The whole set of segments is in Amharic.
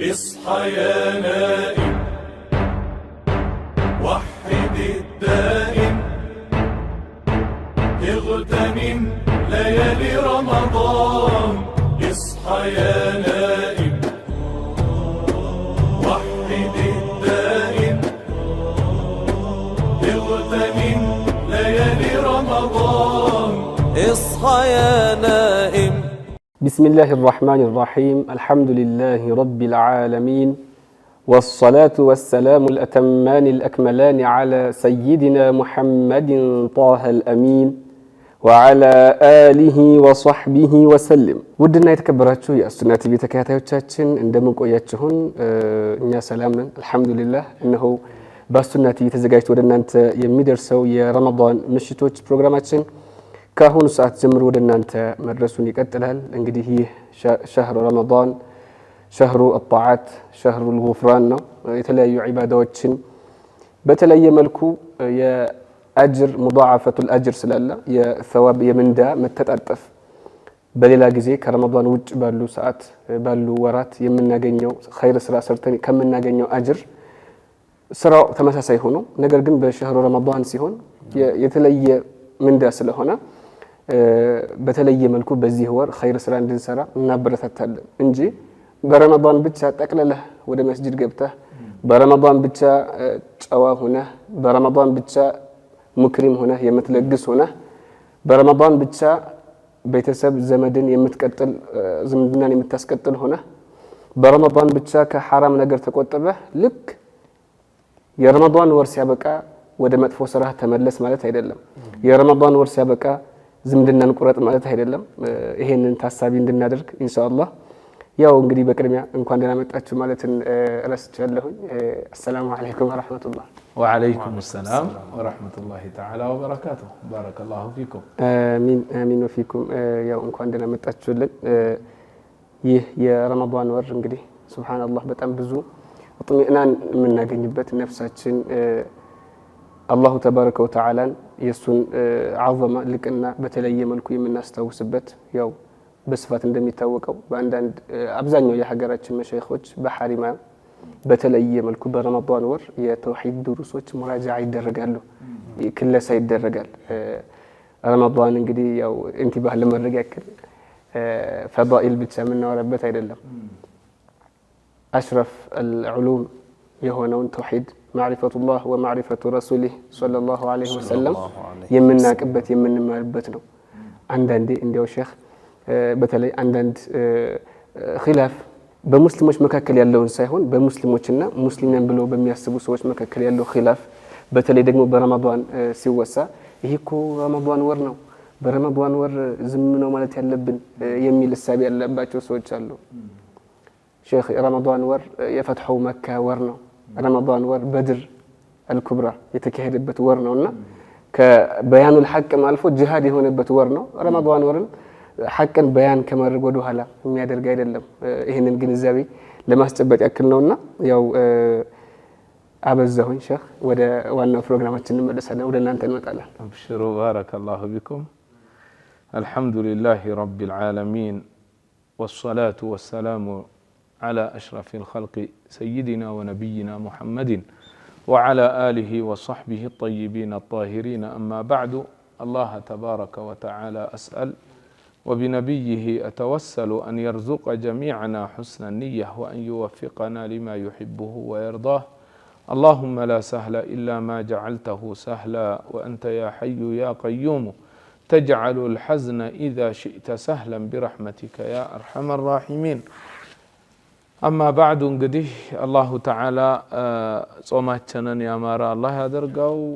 اصحى يا نائم وحد الدائم اغتنم ليالي رمضان اصحى يا نائم وحد الدائم اغتنم ليالي رمضان اصحى يا نائم. بسم الله الرحمن الرحيم الحمد لله رب العالمين والصلاة والسلام الأتمان الأكملان على سيدنا محمد طه الأمين وعلى آله وصحبه وسلم ودنا يتكبراتشو يا أستنا تبي تكاتيوتشاتشن عندما قوياتشهن إنيا سلامنا الحمد لله إنه باستنا تبي تزجاجت ودنا أنت يميدرسو يا رمضان مشيتوش برنامجين كهون ساعات جمر ودنا أنت مدرسوني كتلهل انقدي هي شهر رمضان شهر الطاعات شهر الغفران يتلاقي عباداتشن بتلاقي ملكو يا أجر مضاعفة الأجر سلالة يا ثواب يا من دا متتألف بليلا جزي كرمضان وج بالو ساعات بالو ورات يمنا جنيو خير سرا سرتني كم منا جنيو أجر سرا تمسا سيهونو نقدر جن بشهر رمضان سيهون يتلاقي من دا سلهنا بتلاقي ملكو بزيهور خير سرا ندين سرا نبرة التل إنجي برمضان بتشا تقلله وده مسجد جبته برمضان بتشا جوا هنا برمضان بتشا مكرم هنا يمتلقس هنا برمضان بتشا بيتسب زمدن يمتقتل زمدنا يمتسقتل هنا برمضان بتشا كحرام نجر تقطبه لك يا رمضان ورسي بقى وده مدفو سراه تملس مالت አይደለም يا رمضان ورسي بقى زمدنا نقرط مالت አይደለም ይሄንን ታሳቢ እንድናደርግ ኢንሻአላህ ያው እንግዲህ በቅድሚያ እንኳን ደህና መጣችሁ ማለትን ረስቻለሁኝ السلام عليكم ورحمة الله وعليكم السلام ورحمة الله تعالى وبركاته بارك الله فيكم آمين آمين وفيكم ያው እንኳን ደህና መጣችሁልን ይህ የረመዳን ወር እንግዲህ ሱብሃንአላህ በጣም ብዙ ጥሚናን የምናገኝበት ነፍሳችን አላሁ ተባረከ ወተዓላ የሱን አዘማ ልቅና በተለየ መልኩ የምናስታውስበት ያው በስፋት እንደሚታወቀው በአንዳንድ አብዛኛው የሀገራችን መሸይኾች በሐሪማ በተለየ መልኩ በረመዳን ወር የተውሂድ ድሩሶች ሙራጃዓ ይደረጋሉ ክለሳ ይደረጋል ረመዳን እንግዲህ ያው እንቲባህ ለማድረግ ያክል ፈዳኢል ብቻ የምናወራበት አይደለም አሽረፍ العلوم የሆነውን ተውሂድ ማዕሪፈቱላህ ወማዕሪፈቱ ረሱሊህ ሰለላሁ ዐለይሂ ወሰለም የምናቅበት የምንማርበት ነው አንዳንዴ እንዲያው ሼኽ በተለይ አንዳንድ ኺላፍ በሙስሊሞች መካከል ያለውን ሳይሆን በሙስሊሞችና ሙስሊም ነን ብለው በሚያስቡ ሰዎች መካከል ያለው ኺላፍ በተለይ ደግሞ በረመዳን ሲወሳ ይሄኮ ረመዳን ወር ነው በረመዳን ወር ዝም ነው ማለት ያለብን የሚል ሐሳብ ያለባቸው ሰዎች አሉ ሼኽ ረመዳን ወር የፈትሑ መካ ወር ነው ረመዳን ወር በድር አልኩብራ የተካሄደበት ወር ነውና ከበያኑል ሐቅ ማልፎ ጂሃድ የሆነበት ወር ነው ረመዳን ወርን ሐቅን በያን ከማድረግ ወደ ኋላ የሚያደርግ አይደለም ይሄንን ግንዛቤ ለማስጨበጥ ያክል ነውና ያው አበዛሁኝ ሼኽ ወደ ዋናው ፕሮግራማችን እንመለሳለን ወደ እናንተ እንመጣለን ابشروا بارك الله بكم الحمد لله رب العالمين والصلاة والسلام على أشرف الخلق سيدنا ونبينا محمد وعلى آله وصحبه الطيبين الطاهرين أما بعد الله تبارك وتعالى أسأل وبنبيه أتوسل أن يرزق جميعنا حسن النية وأن يوفقنا لما يحبه ويرضاه اللهم لا سهل إلا ما جعلته سهلا وأنت يا حي يا قيوم تجعل الحزن إذا شئت سهلا برحمتك يا أرحم الراحمين أما بعد انقديه الله تعالى صوماتنا يا مارا الله يدرقوا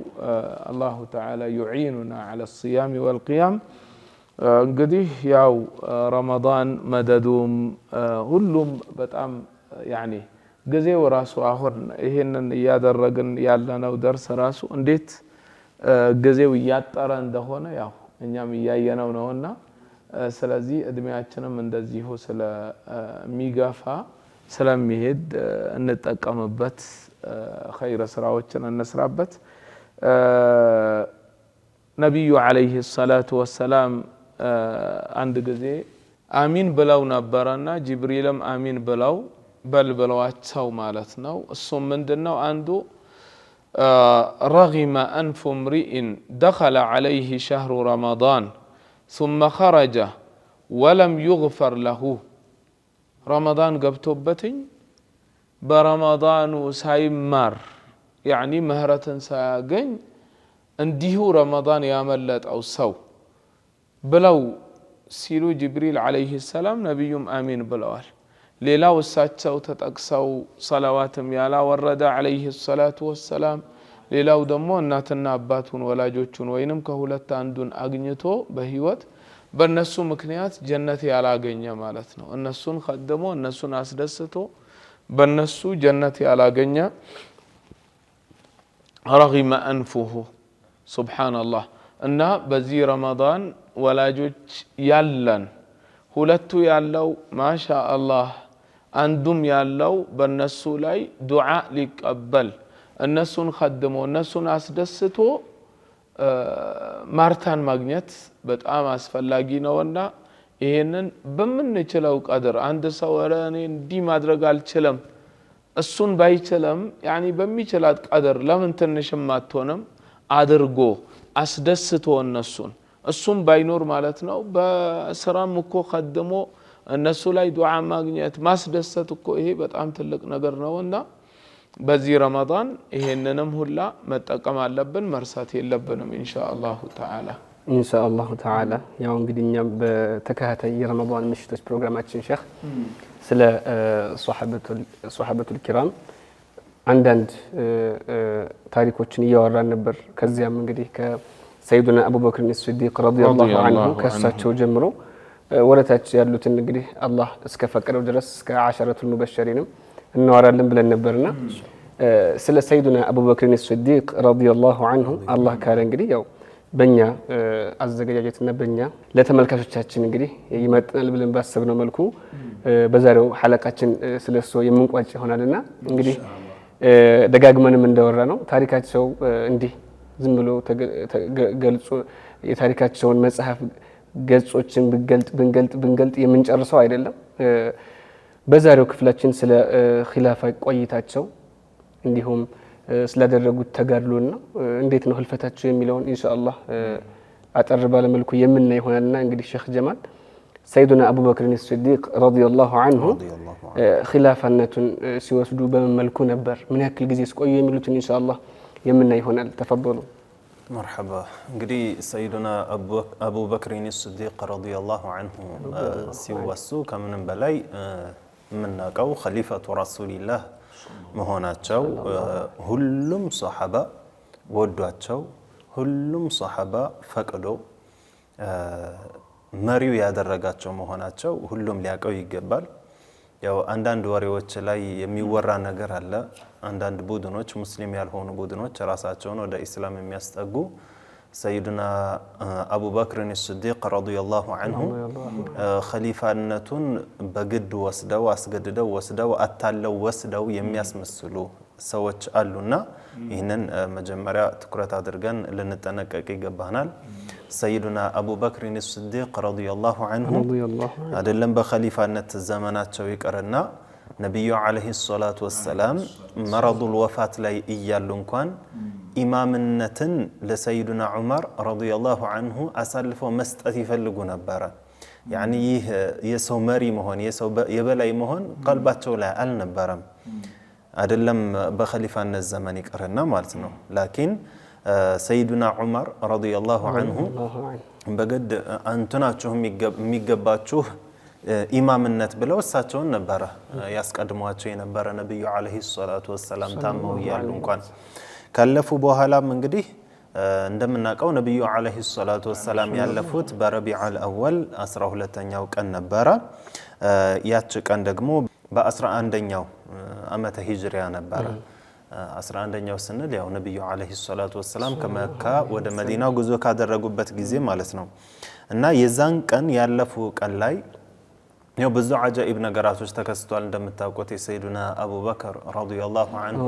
الله تعالى يعيننا على الصيام والقيام እንግዲህ ያው ረመዳን መደዱም ሁሉም በጣም ያኒ ጊዜው ራሱ አሁን ይሄንን ያደረግን ያለነው ደርስ ራሱ እንዴት ጊዜው ያጠረ እንደሆነ ያው እኛም ያየነው ነውና ስለዚህ እድሜያችንም እንደዚሁ ስለሚገፋ ስለሚሄድ እንጠቀምበት ኸይር ስራዎችን እንስራበት ነብዩ አለይሂ ሰላቱ ወሰላም አንድ ጊዜ አሚን ብለው ነበርና ጅብሪልም አሚን ብለው በልበሏቸው ማለት ነው። እሱም ምንድነው? አንዱ رغم أنف امرئ دخل عليه شهر رمضان ثم خرج ولم يغفر له رمضان قبتوبتኝ برمضان ሳይማር يعني ምህረትን ሳያገኝ እንዲሁ ረመዳን ያመለጠው ሰው ብለው ሲሉ ጅብሪል አለይሂ ሰላም ነብዩም አሚን ብለዋል። ሌላው እሳቸው ተጠቅሰው ሰላዋትም ያላወረደ አለይሂ ሰላቱ ወሰላም ሌላው ደግሞ እናትና አባቱን ወላጆቹን ወይንም ከሁለት አንዱን አግኝቶ በህይወት በእነሱ ምክንያት ጀነት ያላገኘ ማለት ነው። እነሱን ኸድሞ እነሱን አስደስቶ በእነሱ ጀነት ያላገኘ ረጊመ አንፉሁ ሱብሃንአላህ። እና በዚህ ረመዳን ወላጆች ያለን ሁለቱ ያለው ማሻአላህ አንዱም ያለው በእነሱ ላይ ዱዓ ሊቀበል እነሱን ኸድሞ እነሱን አስደስቶ ማርታን ማግኘት በጣም አስፈላጊ ነውና ይሄንን በምንችለው ቀድር አንድ ሰው እኔ እንዲህ ማድረግ አልችልም እሱን ባይችልም ያኒ በሚችላት ቀድር ለምን ትንሽም አትሆንም አድርጎ አስደስቶ እሱም ባይኖር ማለት ነው በስራም እኮ ኸድሞ እነሱ ላይ ዱዓ ማግኘት ማስደሰት እኮ ይሄ በጣም ትልቅ ነገር ነውና በዚህ ረመዳን ይሄንንም ሁላ መጠቀም አለብን መርሳት የለብንም ኢንሻአላሁ ተዓላ ኢንሻአላሁ ተዓላ። ያው እንግዲህ እኛም በተከታታይ የረመዳን ምሽቶች ፕሮግራማችን ሼህ ስለ ሷሐበቱል ኪራም አንዳንድ ታሪኮችን እያወራን ነበር። ከዚያም እንግዲህ ከሰይዱና አቡበክር ሲዲቅ ረዲየላሁ ዐንሁ ከሳቸው ጀምሮ ወረታች ያሉትን እንግዲህ አላህ እስከፈቀደው ድረስ እስከ አሸረቱል ሙበሸሪንም እናወራለን ብለን ነበርና ስለ ሰይዱና አቡበክር ሲዲቅ ረዲየላሁ ዐንሁ አላህ ካለ እንግዲህ ያው በእኛ አዘገጃጀትና በእኛ ለተመልካቾቻችን እንግዲህ ይመጥናል ብለን ባሰብነው መልኩ በዛሬው ሐለቃችን ስለሱ የምንቋጭ ይሆናልና እንግዲህ ደጋግመንም እንደወራ ነው ታሪካቸው እንዲህ ዝም ብሎ ገልጾ የታሪካቸውን መጽሐፍ ገጾችን ብንገልጥ የምንጨርሰው አይደለም። በዛሬው ክፍላችን ስለ ኺላፋ ቆይታቸው እንዲሁም ስላደረጉት ተጋድሎና እንዴት ነው ህልፈታቸው የሚለውን ኢንሻአላህ አጠር ባለ መልኩ የምናይ ይሆናልና እንግዲህ ሼህ ጀማል ሰይዱና አቡበክር ሲዲቅ ረዲየላሁ ዐንሁ ኺላፋነቱን ሲወስዱ በምን መልኩ ነበር ምን ያክል ጊዜ ሲቆዩ የሚሉትን ኢንሻአላህ የምናይ ይሆናል። ተፈضሉ። መርሐባ። እንግዲህ ሰይዱና አቡበክር ሲዲቅ ረዲየላሁ ዐንሁ ሲወሱ ከምንም በላይ የምናውቀው ኸሊፈቱ ረሱልላህ መሆናቸው ሁሉም ሷሐባ ወዷቸው ሁሉም ሷሐባ ፈቅዶ መሪው ያደረጋቸው መሆናቸው ሁሉም ሊያቀው ይገባል። ያው አንዳንድ ወሬዎች ላይ የሚወራ ነገር አለ። አንዳንድ ቡድኖች ሙስሊም ያልሆኑ ቡድኖች ራሳቸውን ወደ ኢስላም የሚያስጠጉ ሰይዱና አቡበክር ሲዲቅ ረዲየላሁ ዐንሁ ኸሊፋነቱን በግድ ወስደው አስገድደው ወስደው አታለው ወስደው የሚያስመስሉ ሰዎች አሉና ይህንን መጀመሪያ ትኩረት አድርገን ልንጠነቀቅ ይገባናል። ሰይዱና አቡበክር ሲዲቅ ረዲየላሁ ዐንሁ አይደለም በኸሊፋነት ዘመናቸው ይቀርና ነብዩ አለይሂ ሰላቱ ወሰላም መረዱል ወፋት ላይ እያሉ እንኳን ኢማምነትን ለሰይዱና ዑመር ረዲየላሁ ዐንሁ አሳልፈው መስጠት ይፈልጉ ነበር። ያኒ ይህ የሰው መሪ መሆን የሰው የበላይ መሆን ቀልባቸው ላይ አልነበረም። አይደለም በኸሊፋነት ዘመን ይቀርና ማለት ነው። ላኪን ሰይዱና ዑመር ረዲየላሁ ዐንሁ በግድ አንተናችሁ የሚገባችሁ ኢማምነት ብለው እሳቸውን ነበረ ያስቀድሟቸው የነበረ ነብዩ አለይሂ ሰላቱ ወሰላም ታመው ያሉ እንኳን ካለፉ በኋላም እንግዲህ እንደምናውቀው ነብዩ አለይሂ ሰላቱ ወሰላም ያለፉት በረቢዑል አወል 12ኛው ቀን ነበረ። ያች ቀን ደግሞ በ11ኛው ዓመተ ሂጅሪያ ነበረ። 11ኛው ስንል ያው ነብዩ አለይሂ ሰላቱ ወሰላም ከመካ ወደ መዲና ጉዞ ካደረጉበት ጊዜ ማለት ነው። እና የዛን ቀን ያለፉ ቀን ላይ ያው ብዙ አጃኢብ ነገራቶች ተከስተዋል። እንደምታውቁት የሰይዱና አቡበክር ረዲየላሁ ዐንሁ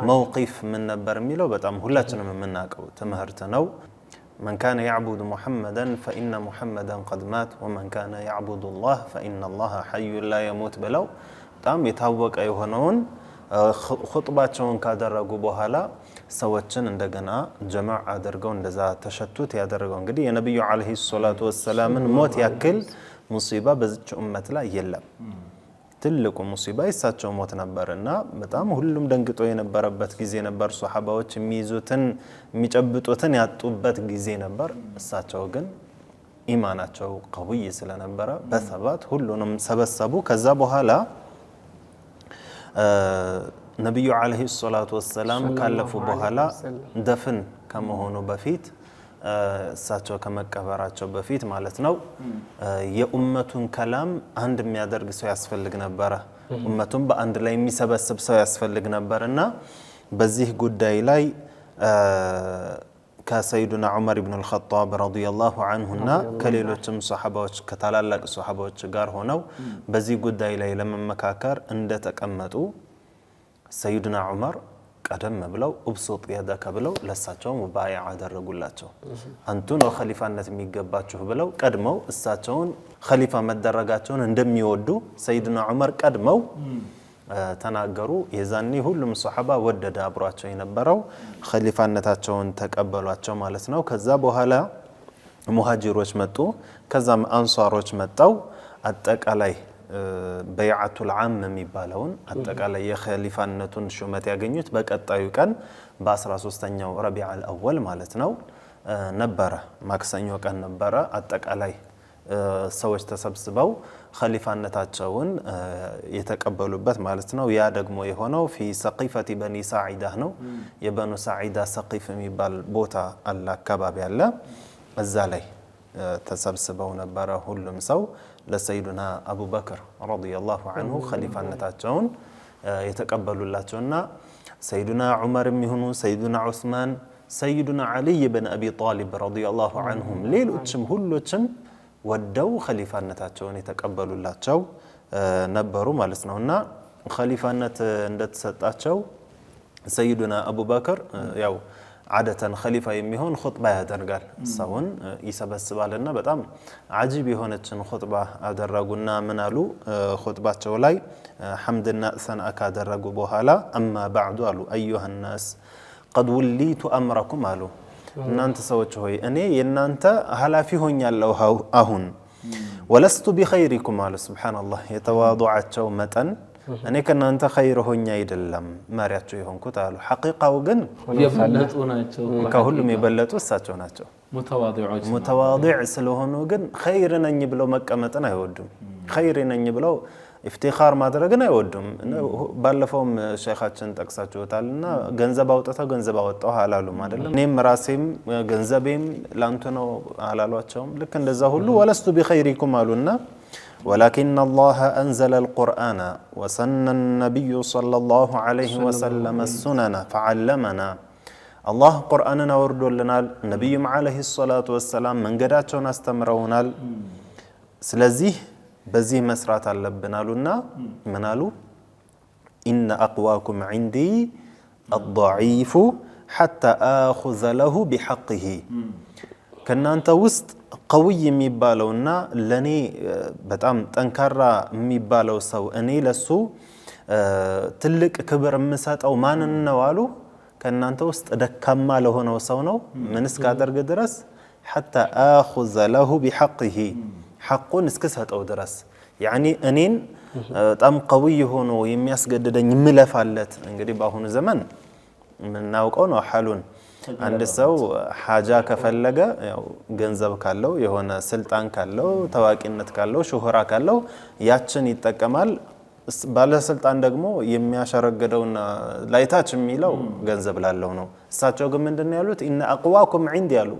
መውቂፍ ምን ነበር የሚለው በጣም ሁላችንም የምናውቀው ትምህርት ነው። من كان يعبد محمدا فإن محمدا قد مات ومن كان يعبد الله فإن الله حي لا يموت ብለው በጣም የታወቀ የሆነውን ኹጥባቸውን ካደረጉ በኋላ ሰዎችን እንደገና ጀማዕ አድርገው እንደዛ ተሸቱት ያደረገው እንግዲህ የነብዩ አለይሂ ሰላቱ ወሰላምን ሞት ያክል ሙሲባ በዚች ኡመት ላይ የለም። ትልቁ ሙሲባ የሳቸው ሞት ነበርና በጣም ሁሉም ደንግጦ የነበረበት ጊዜ ነበር። ሱሐባዎች የሚይዙትን የሚጨብጡትን ያጡበት ጊዜ ነበር። እሳቸው ግን ኢማናቸው ቀውይ ስለነበረ በሰባት ሁሉንም ሰበሰቡ። ከዛ በኋላ ነብዩ አለይሂ ሰላቱ ወሰላም ካለፉ በኋላ ደፍን ከመሆኑ በፊት እሳቸው ከመቀበራቸው በፊት ማለት ነው የኡመቱን ከላም አንድ የሚያደርግ ሰው ያስፈልግ ነበረ። ኡመቱን በአንድ ላይ የሚሰበስብ ሰው ያስፈልግ ነበርና በዚህ ጉዳይ ላይ ከሰይዱና ዑመር ኢብኑ አልኸጣብ ረዲየላሁ ዐንሁና ከሌሎችም ሱሐባዎች ከታላላቅ ሱሐባዎች ጋር ሆነው በዚህ ጉዳይ ላይ ለመመካከር እንደተቀመጡ ሰይዱና ዑመር ቀደም ብለው ኡብሱጥ የደከ ብለው ለሳቸው ሙባይዓ አደረጉላቸው። አንቱ ነው ኸሊፋነት የሚገባችሁ ብለው ቀድመው እሳቸውን ኸሊፋ መደረጋቸውን እንደሚወዱ ሰይዱና ዑመር ቀድመው ተናገሩ። የዛኔ ሁሉም ሱሐባ ወደደ አብሯቸው የነበረው ኸሊፋነታቸውን ተቀበሏቸው ማለት ነው። ከዛ በኋላ ሙሃጂሮች መጡ። ከዛም አንሷሮች መጣው አጠቃላይ በይዓቱል ዓም የሚባለውን አጠቃላይ የኸሊፋነቱን ሹመት ያገኙት በቀጣዩ ቀን በ13ኛው ረቢዑል አወል ማለት ነው ነበረ። ማክሰኞ ቀን ነበረ። አጠቃላይ ሰዎች ተሰብስበው ኸሊፋነታቸውን የተቀበሉበት ማለት ነው። ያ ደግሞ የሆነው ፊ ሰቂፈቲ በኒ ሳዒዳ ነው። የበኑ ሳዒዳ ሰቂፍ የሚባል ቦታ አለ፣ አካባቢ አለ። እዛ ላይ ተሰብስበው ነበረ ሁሉም ሰው ለሰይዱና አቡበክር ረዲየላሁ ዐንሁ ኸሊፋነታቸውን የተቀበሉላቸውና ሰይዱና ዑመር የሚሆኑ ሰይዱና ዑስማን፣ ሰይዱና ዓሊይ ብን አቢ ጣሊብ ረዲየላሁ ዐንሁም ሌሎችም ሁሎችም ወደው ኸሊፋነታቸውን የተቀበሉላቸው ነበሩ ማለት ነውና ኸሊፋነት እንደተሰጣቸው ሰይዱና አቡበክር ያው ዓደተን ኸሊፋ የሚሆን ኹጥባ ያደርጋል፣ ሰውን ይሰበስባልና በጣም አጂብ የሆነችን ኹጥባ አደረጉና ምን አሉ? ኹጥባቸው ላይ ሐምድና ሰንዓ ካደረጉ በኋላ አማ ባዕዱ አሉ አዩሃ ናስ ቀድ ውሊቱ አምረኩም አሉ። እናንተ ሰዎች ሆይ እኔ የናንተ ኃላፊ ሆኛለሁ አሁን። ወለስቱ ቢኸይሪኩም አሉ። ሱብሓነላህ የተዋዱዓቸው መጠን እኔ ከናንተ ኸይር ሆኛ አይደለም መሪያቸው የሆንኩት አሉ። ሐቂቃው ግን የበለጡ ናቸው፣ ከሁሉም የበለጡ እሳቸው ናቸው። ሙተዋዲዕ ስለሆኑ ግን ኸይር ነኝ ብለው መቀመጥን አይወዱም። ኸይር ነኝ ብለው ኢፍቲኻር ማድረግን አይወዱም። ባለፈውም ሼኻችን ጠቅሳችሁታልና ገንዘብ አውጥተው ገንዘብ አወጣው አላሉም አይደለም። እኔም ራሴም ገንዘቤም ላንተ ነው አላሏቸውም። ልክ እንደዛ ሁሉ ወለስቱ ቢኸይሪኩም አሉና ولكن الله أنزل القرآن وسن النبي صلى الله عليه وسلم السنن فعلمنا الله قرآننا وردو لنا النبي عليه الصلاة والسلام من قداتنا استمرونا سلزيه بزيه مسرات اللبنا لنا منالو إن أقواكم عندي الضعيف حتى آخذ له بحقه كنا أنت وسط قوي የሚባለውና ለኔ በጣም ጠንካራ የሚባለው ሰው እኔ ለሱ ትልቅ ክብር የምሰጠው ማንን ነው አሉ። ከናንተ ውስጥ ደካማ ለሆነው ሰው ነው። ምን እስካደርግ ድረስ حتى آخذ له بحقه حقን እስከሰጠው ድረስ يعني እኔን በጣም قوي ሆኖ የሚያስገድደኝ ምለፋለት። እንግዲህ በአሁኑ ዘመን ምናውቀው ነው ሐሉን አንድ ሰው ሐጃ ከፈለገ ያው ገንዘብ ካለው የሆነ ስልጣን ካለው ታዋቂነት ካለው ሹህራ ካለው ያችን ይጠቀማል። ባለስልጣን ደግሞ የሚያሸረግደውና ላይታች የሚለው ገንዘብ ላለው ነው። እሳቸው ግን ምንድነው ያሉት? ኢነ አቅዋኩም ዒንዲ ያሉ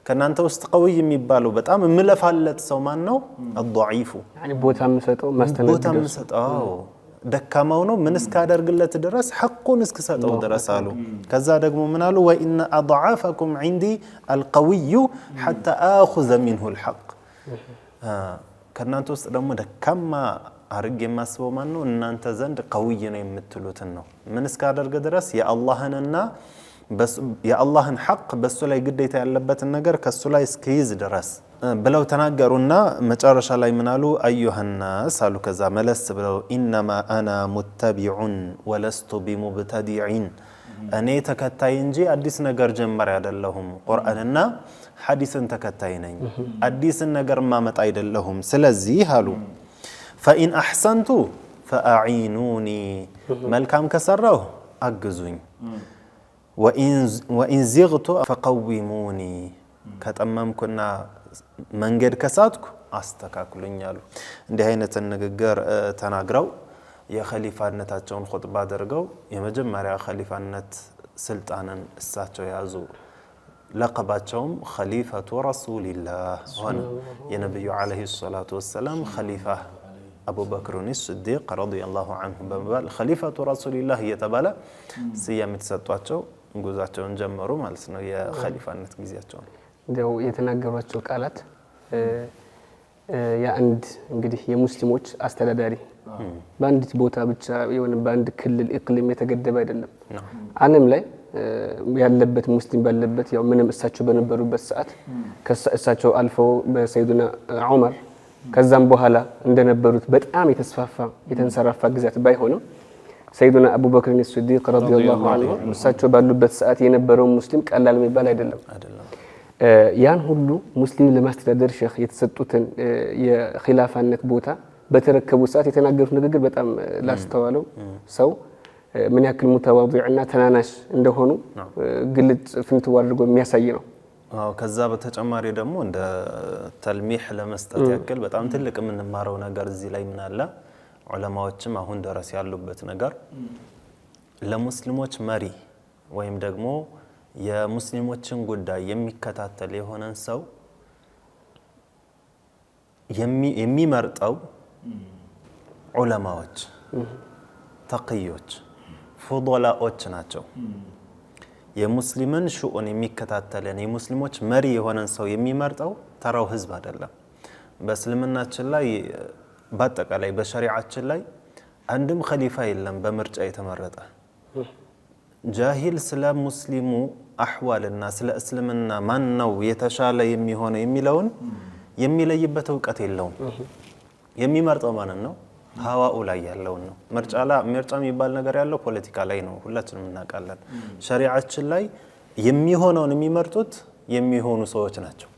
ከናንተ ውስጥ ቀውይ የሚባለው በጣም ምለፋለት ሰው ማን ነው? الضعيف يعني ቦታ መስጠው ማስተናገድ ደካማው ነው። ምን እስካደርግለት ድረስ ሐቁን እስከሰጠው ድረስ አሉ። ከዛ ደግሞ ምን አሉ? ወኢነ አضعافكم عندي القوي حتى آخذ منه الحق ከናንተ ውስጥ ደግሞ ደካማ አርግ የማስበው ማን ነው? እናንተ ዘንድ ቀውይ ነው የምትሉትን ነው። ምን እስካደርግ ድረስ የአላህንና የአላህን ሐቅ በሱ ላይ ግዴታ ያለበትን ነገር ከሱ ላይ እስከይዝ ድረስ ብለው ተናገሩና መጨረሻ ላይ ምናሉ አዩሃናስ አሉ። ከዛ መለስ ብለው ኢነማ አና ሙተቢዑን ወለስቱ ቢሙብተዲዒን እኔ ተከታይ እንጂ አዲስ ነገር ጀመር አይደለሁም። ቁርአንና ሐዲስን ተከታይ ነኝ፣ አዲስን ነገር ማመጣ አይደለሁም። ስለዚህ አሉ ፈኢን አሕሰንቱ ፈአዒኑኒ መልካም ከሰራሁ አግዙኝ፣ ወኢን ዚግቱ ፈቀዊሙኒ ከጠመምኩና መንገድ ከሳትኩ አስተካክሉኝ አሉ። እንዲህ አይነትን ንግግር ተናግረው የኸሊፋነታቸውን ኹጥባ አድርገው የመጀመሪያ ኸሊፋነት ስልጣንን እሳቸው ያዙ። ለቀባቸውም ኸሊፈቱ ረሱልላህ ሆነ። የነቢዩ ዓለይሂ ሰላቱ ወሰላም ኸሊፋ አቡበክርን ስዲቅ ረዲየላሁ ዐንሁ በመባል ኸሊፈቱ ረሱልላህ እየተባለ ስያሜ የተሰጧቸው ጉዟቸውን ጀመሩ ማለት ነው። የኸሊፋነት ጊዜያቸውን እንደው የተናገሯቸው ቃላት የአንድ እንግዲህ የሙስሊሞች አስተዳዳሪ በአንዲት ቦታ ብቻ የሆነ በአንድ ክልል ኢቅሊም የተገደበ አይደለም። ዓለም ላይ ያለበት ሙስሊም ባለበት ያው ምንም እሳቸው በነበሩበት ሰዓት ከእሳቸው አልፈው በሰይዱና ዑመር ከዛም በኋላ እንደነበሩት በጣም የተስፋፋ የተንሰራፋ ግዛት ባይሆንም ሰይዱና አቡበክር ሲዲቅ ረዲየላሁ ዐንሁ እሳቸው ባሉበት ሰዓት የነበረው ሙስሊም ቀላል የሚባል አይደለም። ያን ሁሉ ሙስሊም ለማስተዳደር ሼኽ የተሰጡትን የኺላፋነት ቦታ በተረከቡ ሰዓት የተናገሩት ንግግር በጣም ላስተዋለው ሰው ምን ያክል ሙተዋዲዕና ተናናሽ እንደሆኑ ግልጽ ፍንትው አድርጎ የሚያሳይ ነው። ከዛ በተጨማሪ ደግሞ እንደ ተልሚህ ለመስጠት ያክል በጣም ትልቅ የምንማረው ነገር እዚህ ላይ ምን አለ፣ ዑለማዎችም አሁን ድረስ ያሉበት ነገር ለሙስሊሞች መሪ ወይም ደግሞ የሙስሊሞችን ጉዳይ የሚከታተል የሆነን ሰው የሚመርጠው ዑለማዎች፣ ተቅዮች፣ ፉዶላዎች ናቸው። የሙስሊምን ሽኡን የሚከታተልን የሙስሊሞች መሪ የሆነን ሰው የሚመርጠው ተራው ህዝብ አይደለም። በእስልምናችን ላይ በአጠቃላይ በሸሪዓችን ላይ አንድም ኸሊፋ የለም በምርጫ የተመረጠ። ጃሂል ስለ ሙስሊሙ አህዋልና ስለ እስልምና ማን ነው የተሻለ የሚሆነው የሚለውን የሚለይበት እውቀት የለውም። የሚመርጠው ማንን ነው? ሀዋኡ ላይ ያለውን ነው። ምርጫ የሚባል ነገር ያለው ፖለቲካ ላይ ነው፣ ሁላችንም እናውቃለን። ሸሪዓችን ላይ የሚሆነውን የሚመርጡት የሚሆኑ ሰዎች ናቸው።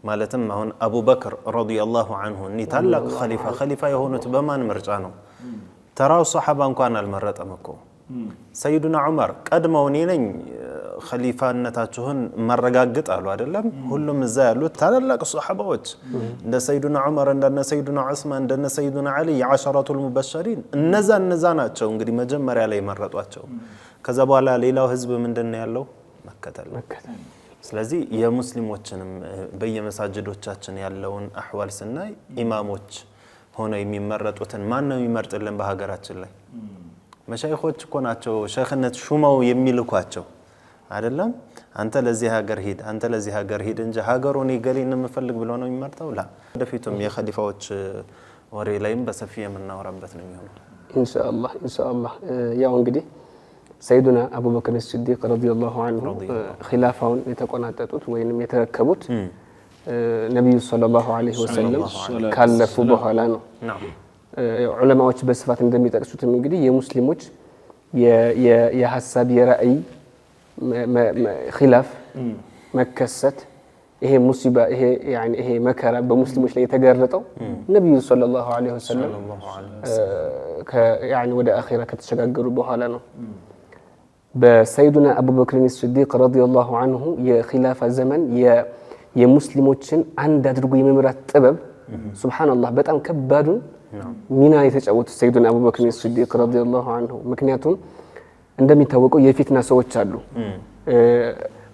ማለትም አሁን አቡበክር ረዲየላሁ ዐንሁ እኒ ታላቅ ኸሊፋ የሆኑት በማን ምርጫ ነው? ተራው ሰሓባ እንኳን አልመረጠም እኮ። ሰይዱና ዑመር ቀድመው እኔ ነኝ ኸሊፋነታችሁን ማረጋግጥ አሉ አይደለም? ሁሉም እዛ ያሉት ታላላቅ ሱሐባዎች እንደ ሰይዱና ዑመር እንደነ ሰይዱና ዑስማን እንደነ ሰይዱና ዓሊ የዓሸረቱል ሙበሸሪን እነዛ ናቸው እንግዲህ መጀመሪያ ላይ መረጧቸው። ከዛ በኋላ ሌላው ህዝብ ምንድነው ያለው? መከተል። ስለዚህ የሙስሊሞችንም በየመሳጅዶቻችን ያለውን አህዋል ስናይ ኢማሞች ሆነው የሚመረጡትን ማን ነው የሚመርጥልን? በሀገራችን ላይ መሻይኾች እኮ ናቸው ሸይኽነት ሹመው የሚልኳቸው አይደለም? አንተ ለዚህ ሀገር ሂድ፣ አንተ ለዚህ ሀገር ሂድ እንጂ ሀገሩን ይገሊን የምፈልግ ብሎ ነው የሚመርጠው። ላ ወደፊቱም የኸሊፋዎች ወሬ ላይም በሰፊ የምናወራበት ነው የሚሆነው ኢንሻአላህ። ያው እንግዲህ ሰይዱና አቡበክር ሲዲቅ ረዲየላሁ ዐንሁ ኺላፋውን የተቆናጠጡት ወይንም የተረከቡት ነብዩ ሰለላሁ ዐለይሂ ወሰለም ካለፉ በኋላ ነው። ዑለማዎች በስፋት እንደሚጠቅሱትም እንግዲህ የሙስሊሞች የሐሳብ የራእይ ኺላፍ መከሰት ይሄ ሙሲባ ይሄ መከራ በሙስሊሞች ላይ የተጋረጠው ነብዩ ሰለላሁ ዐለይሂ ወሰለም ወደ አኺራ ከተሸጋገሩ በኋላ ነው። በሰይዱና አቡበክር ሲዲቅ ረዲየላሁ ዐንሁ የኺላፋ ዘመን የሙስሊሞችን አንድ አድርጎ የመምራት ጥበብ ሱብሃንአላህ በጣም ከባዱን ሚና የተጫወቱት ሰይዱና አቡበክር ሲዲቅ ረዲየላሁ ዐንሁ። ምክንያቱም እንደሚታወቀው የፊትና ሰዎች አሉ።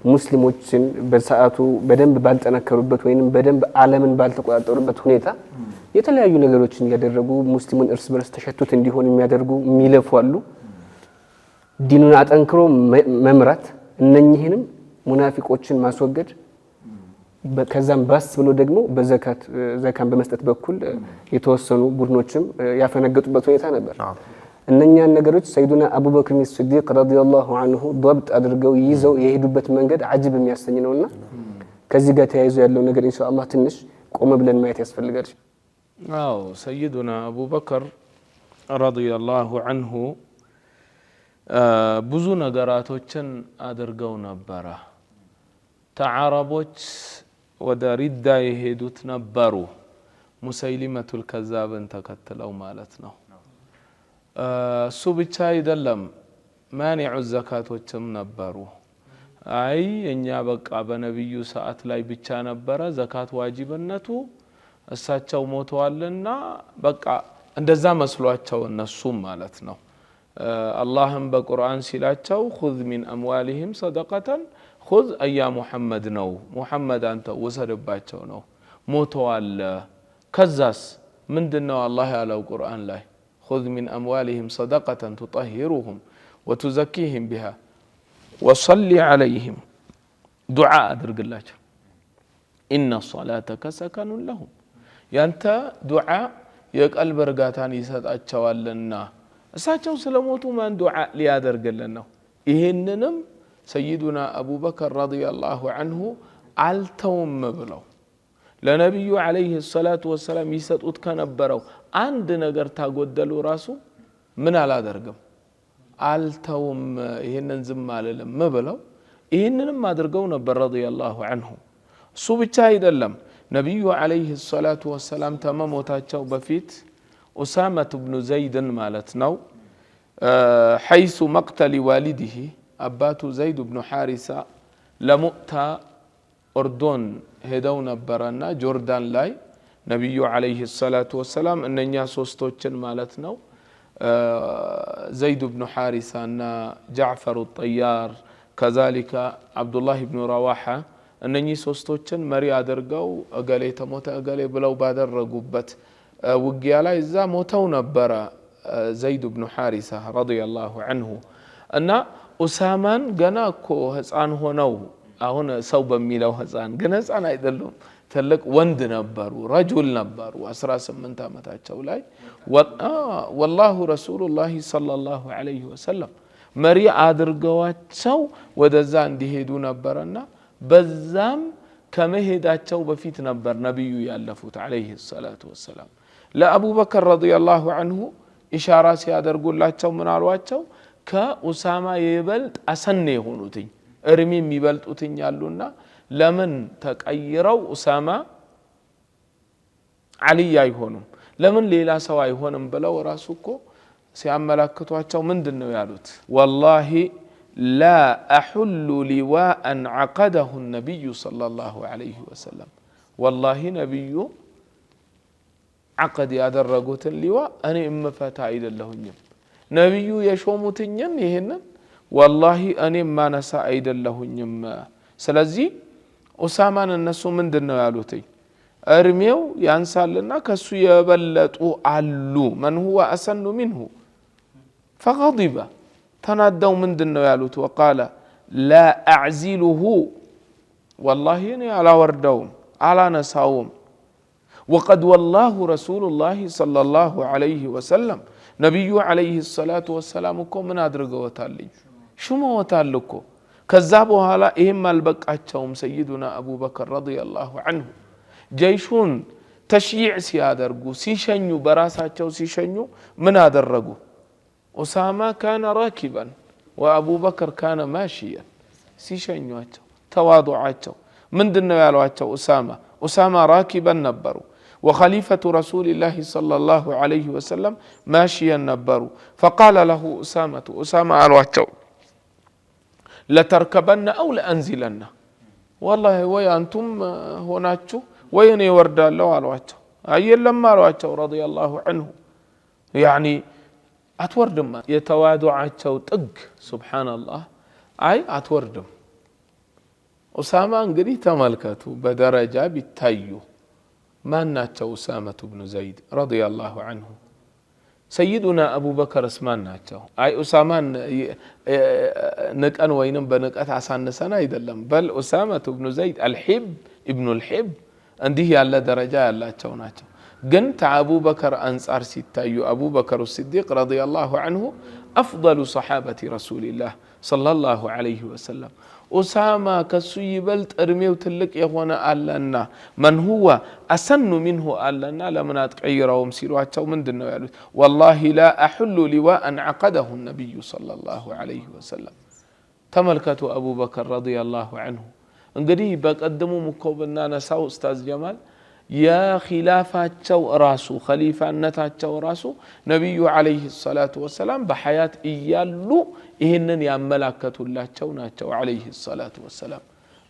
ሙስሊሞችን በሰዓቱ በደንብ ባልጠነከሩበት ወይንም በደንብ ዓለምን ባልተቆጣጠሩበት ሁኔታ የተለያዩ ነገሮችን ያደረጉ ሙስሊሙን እርስ በርስ ተሸቱት እንዲሆን የሚያደርጉ የሚለፉ አሉ። ዲኑን አጠንክሮ መምራት፣ እነኚህንም ሙናፊቆችን ማስወገድ፣ ከዛም ባስ ብሎ ደግሞ ዘካን በመስጠት በኩል የተወሰኑ ቡድኖችም ያፈነገጡበት ሁኔታ ነበር። እነኛን ነገሮች ሰይዱና አቡበክር ሲዲቅ ረዲየላሁ ዐንሁ ضبط አድርገው ይዘው የሄዱበት መንገድ አጅብ የሚያሰኝ ነውና ከዚህ ጋር ተያይዞ ያለው ነገር ኢንሻአላህ ትንሽ ቆመ ብለን ማየት ያስፈልጋል። አዎ ሰይዱና አቡበክር ረዲየላሁ ዐንሁ ብዙ ነገራቶችን አድርገው ነበር። ተዓረቦች ወደ ሪዳ የሄዱት ነበሩ ሙሰይሊመቱል ከዛብን ተከትለው ማለት ነው። እሱ ብቻ አይደለም ማኒዑ ዘካቶችም ነበሩ። አይ እኛ በቃ በነብዩ ሰዓት ላይ ብቻ ነበረ ዘካት ዋጅብነቱ እሳቸው ሞተዋልና በቃ እንደዛ መስሏቸው እነሱም ማለት ነው። አላህም በቁርአን ሲላቸው خذ من اموالهم صدقه خذ ايا محمد ነው ሙሐመድ አንተ ወሰደባቸው ነው ሞተዋል። ከዛስ ምንድነው አላህ ያለው ቁርአን ላይ خذ من اموالهم صدقه تطهرهم وتزكيهم بها وصل عليهم دعاء አድርግላቸው ان صلاتك سكن لهم ያንተ ዱዓ የቀልብ እርጋታን ይሰጣቸዋልና እሳቸው ስለሞቱ ማን ዱዓ ሊያደርግልን ነው? ይሄንንም ሰይዱና አቡበከር ረዲየላሁ ዐንሁ አልተውም ብለው ለነብዩ አለይሂ ሰላቱ ወሰላም ይሰጡት ከነበረው አንድ ነገር ታጎደሉ ራሱ ምን አላደርግም አልተውም ይሄንን ዝም አልልም ብለው ይሄንንም አድርገው ነበር ረዲየላሁ ዐንሁ። እሱ ብቻ አይደለም ነብዩ አለይሂ ሰላቱ ወሰላም ተመሞታቸው በፊት ኡሳመቱ ብኑ ዘይድን ማለት ነው حيث مقتل والده አባቱ ዘይድ ብኑ ሐሪሳ ለሙእታ ኦርዶን ሄደው ነበርና ጆርዳን ላይ ነብዩ አለይሂ ሰላቱ ወሰላም እነኛ ሶስቶችን ማለት ነው ዘይድ ብኑ ሐሪሳና ጃዕፈር الطيار كذلك عبد الله بن رواحه እነኚህ ሶስቶችን መሪ አድርገው እገሌ ተሞተ እገሌ ብለው ባደረጉበት ውጊያ ላይ እዛ ሞተው ነበር ዘይድ ብኑ ሐሪሳ ረዲየላሁ ዐንሁ። እና ኡሳማን ገና እኮ ህፃን ሆነው አሁን ሰው በሚለው ህፃን ግን ህፃን አይደሉም ትልቅ ወንድ ነበሩ ረጁል ነበሩ 18 አመታቸው ላይ ወላሁ ረሱሉላህ ሰለላሁ ዐለይሂ ወሰለም መሪ አድርገዋቸው ወደዛ እንዲሄዱ ነበርና በዛም ከመሄዳቸው በፊት ነበር ነብዩ ያለፉት ዐለይሂ ሰላቱ ወሰላም። ለአቡበከር ረዲየላሁ ዐንሁ ኢሻራ ሲያደርጉላቸው ምን አሏቸው? ከኡሳማ የበልጥ አሰነ የሆኑትኝ እርሚ የሚበልጡትኝ ያሉና ለምን ተቀይረው ኡሳማ አሊ አይሆኑም ለምን ሌላ ሰው አይሆንም ብለው ራሱ እኮ ሲያመላክቷቸው ምንድነው ያሉት? ወላሂ لا أحل لواء عقده النبي صلى الله عليه وسلم والله نبي عقد ያደረጉት لواء እኔ እመፈታ አይደለሁኝም ነብዩ የሾሙትኝን ይሄንን والله እኔ ማነሳ አይደለሁኝም። ስለዚህ ኡሳማን እነሱ ምንድነው ያሉት? እርሜው ያንሳልና ከሱ የበለጡ አሉ من هو أسن منه فغضب ተናደው ምንድነው ያሉት? وقال لا اعزله والله እኔ አላወርደውም አላነሳውም وقد والله رسول الله صلى الله عليه وسلم ነብዩ عليه الصلاه والسلام እኮ ምን አድርገውታል? ሹመውታል እኮ። ከዛ በኋላ ይሄም አልበቃቸውም ሰይዱና አቡበከር ረዲየላሁ ዐንሁ ጀይሹን ተሽይዕ ሲያደርጉ ሲሸኙ በራሳቸው ሲሸኙ ምን አደረጉ? أسامة كان راكبا وأبو بكر كان ماشيا سيشنواتشو تواضعاتشو من دنو يالواتشو أسامة راكبا نبروا وخليفة رسول الله صلى الله عليه وسلم ماشيا نبروا فقال له أسامة يالواتشو لتركبن أو لأنزلن والله ويا أنتم هناتشو ويني ورد الله يالواتشو أي لما يالواتشو رضي الله عنه يعني አትወርድም የተዋዱዓቸው ጥግ ሱብሃንአላህ አይ አትወርድም። ኡሳማ እንግዲህ ተመልከቱ በደረጃ ቢታዩ ማናቸው? ኡሳማቱ ብኑ ዘይድ ረዲየላሁ ዐንሁ ሰይዱና አቡበከር እስማን ናቸው። አይ ኡሳማን ንቀን ወይንም በንቀት አሳንሰን አይደለም በል ኡሳማቱ ብኑ ዘይድ አልሂብ ኢብኑ አልሂብ እንዲህ ያለ ደረጃ ያላቸው ናቸው። قنت أبو بكر أنصار ستايو أبو بكر الصديق رضي الله عنه أفضل صحابة رسول الله صلى الله عليه وسلم أسامة كسوي بلت أرميو تلك يهونا ألنا من هو أسن منه ألنا لمن أتقيره ومسيروها من دنو يعلوث والله لا أحل لواء عقده النبي صلى الله عليه وسلم تملكة أبو بكر رضي الله عنه انقدي بقدموا مكوبنا نساو أستاذ جمال يا خلافة راسو خليفة نتا راسو نبي عليه الصلاة والسلام بحياة إيالو إهنن يملكة الله ناتشو عليه الصلاة والسلام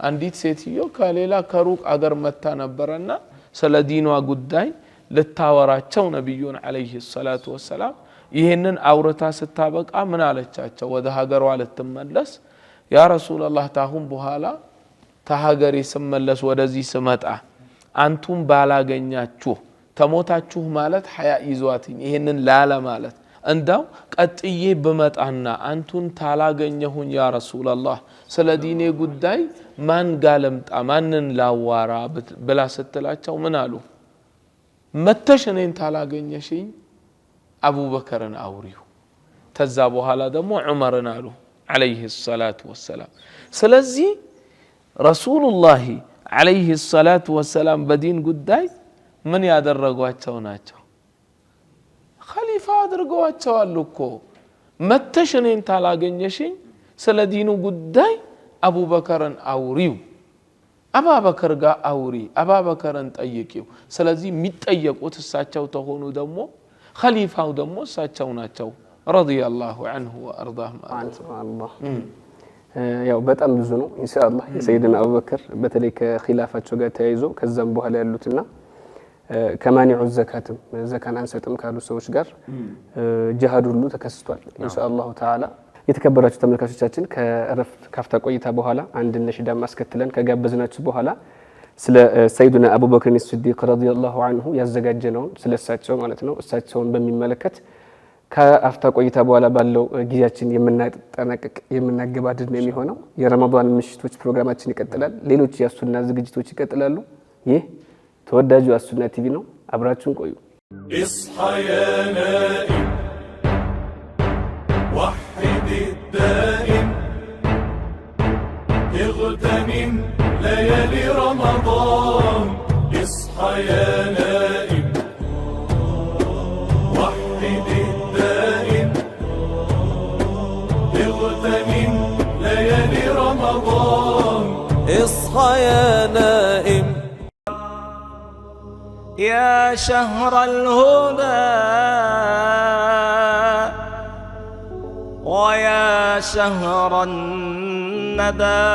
عنديت سيتيو كاليلا كروك أجر متى نبرنا سلدينوا قداي للتاوراتشو نبيون عليه الصلاة والسلام إهنن أورتا ستابق آمن على تشاتشو وده هاجروا على التملس يا رسول الله تاهم بهالا تهاجري سملس ودزي سمتأ أنتم بالاغنياچو تموتاچو مالت حياء يزواتين ይሄንን ላለ ማለት እንዳው ቀጥዬ በመጣና አንቱን ታላገኘሁኝ ያ ረሱላህ ስለ ዲኔ ጉዳይ ማን ጋለምጣ ማንን ላዋራ ብላ ስትላቸው ምን አሉ መተሽኔን ታላገኘሽኝ አቡበከርን አውሪው ተዛ በኋላ ደግሞ ዑመርን አሉ عليه الصلاه والسلام ስለዚህ ረሱላህ عليه الصلاة والسلام بدين قداي من يادرقواتشو ناتشو خليفة يادرقواتشو اللوكو متشنين تالاغنيشين سلدينو قداي أبو بكرن أوريو أبا بكر قا أوري أبا بكرن تأيكيو سلزي متأيكو تساتشو تهونو دمو خليفة دمو ساتشو ناتشو رضي الله عنه وأرضاه سبحان الله ያው በጣም ብዙ ነው ኢንሻአላህ የሰይድና አቡበከር በተለይ ከኺላፋቸው ጋር ተያይዞ ከዛም በኋላ ያሉትና ከማኒዑ ዘካትም ዘካን አንሰጥም ካሉ ሰዎች ጋር ጂሃድ ሁሉ ተከስቷል ኢንሻአላህ ተዓላ የተከበራችሁ ተመልካቾቻችን ከረፍት ካፍታ ቆይታ በኋላ አንድ ነሽዳ ማስከትለን ከጋበዝናችሁ በኋላ ስለ ሰይድና አቡበከር ሲዲቅ ረዲየላሁ ዐንሁ ያዘጋጀነው ስለሳቸው ማለት ነው እሳቸውን በሚመለከት ከአፍታ ቆይታ በኋላ ባለው ጊዜያችን የምናጠናቀቅ የምናገባድድ ነው የሚሆነው የረመዳን ምሽቶች ፕሮግራማችን ይቀጥላል ሌሎች የሱና ዝግጅቶች ይቀጥላሉ ይህ ተወዳጁ የሱና ቲቪ ነው አብራችሁን ቆዩ اصحى يا نائم وحد الدائم اغتنم ليالي رمضان اصحى يا نائم اغتنم ليالي رمضان اصحى يا نائم يا شهر الهدى ويا شهر الندى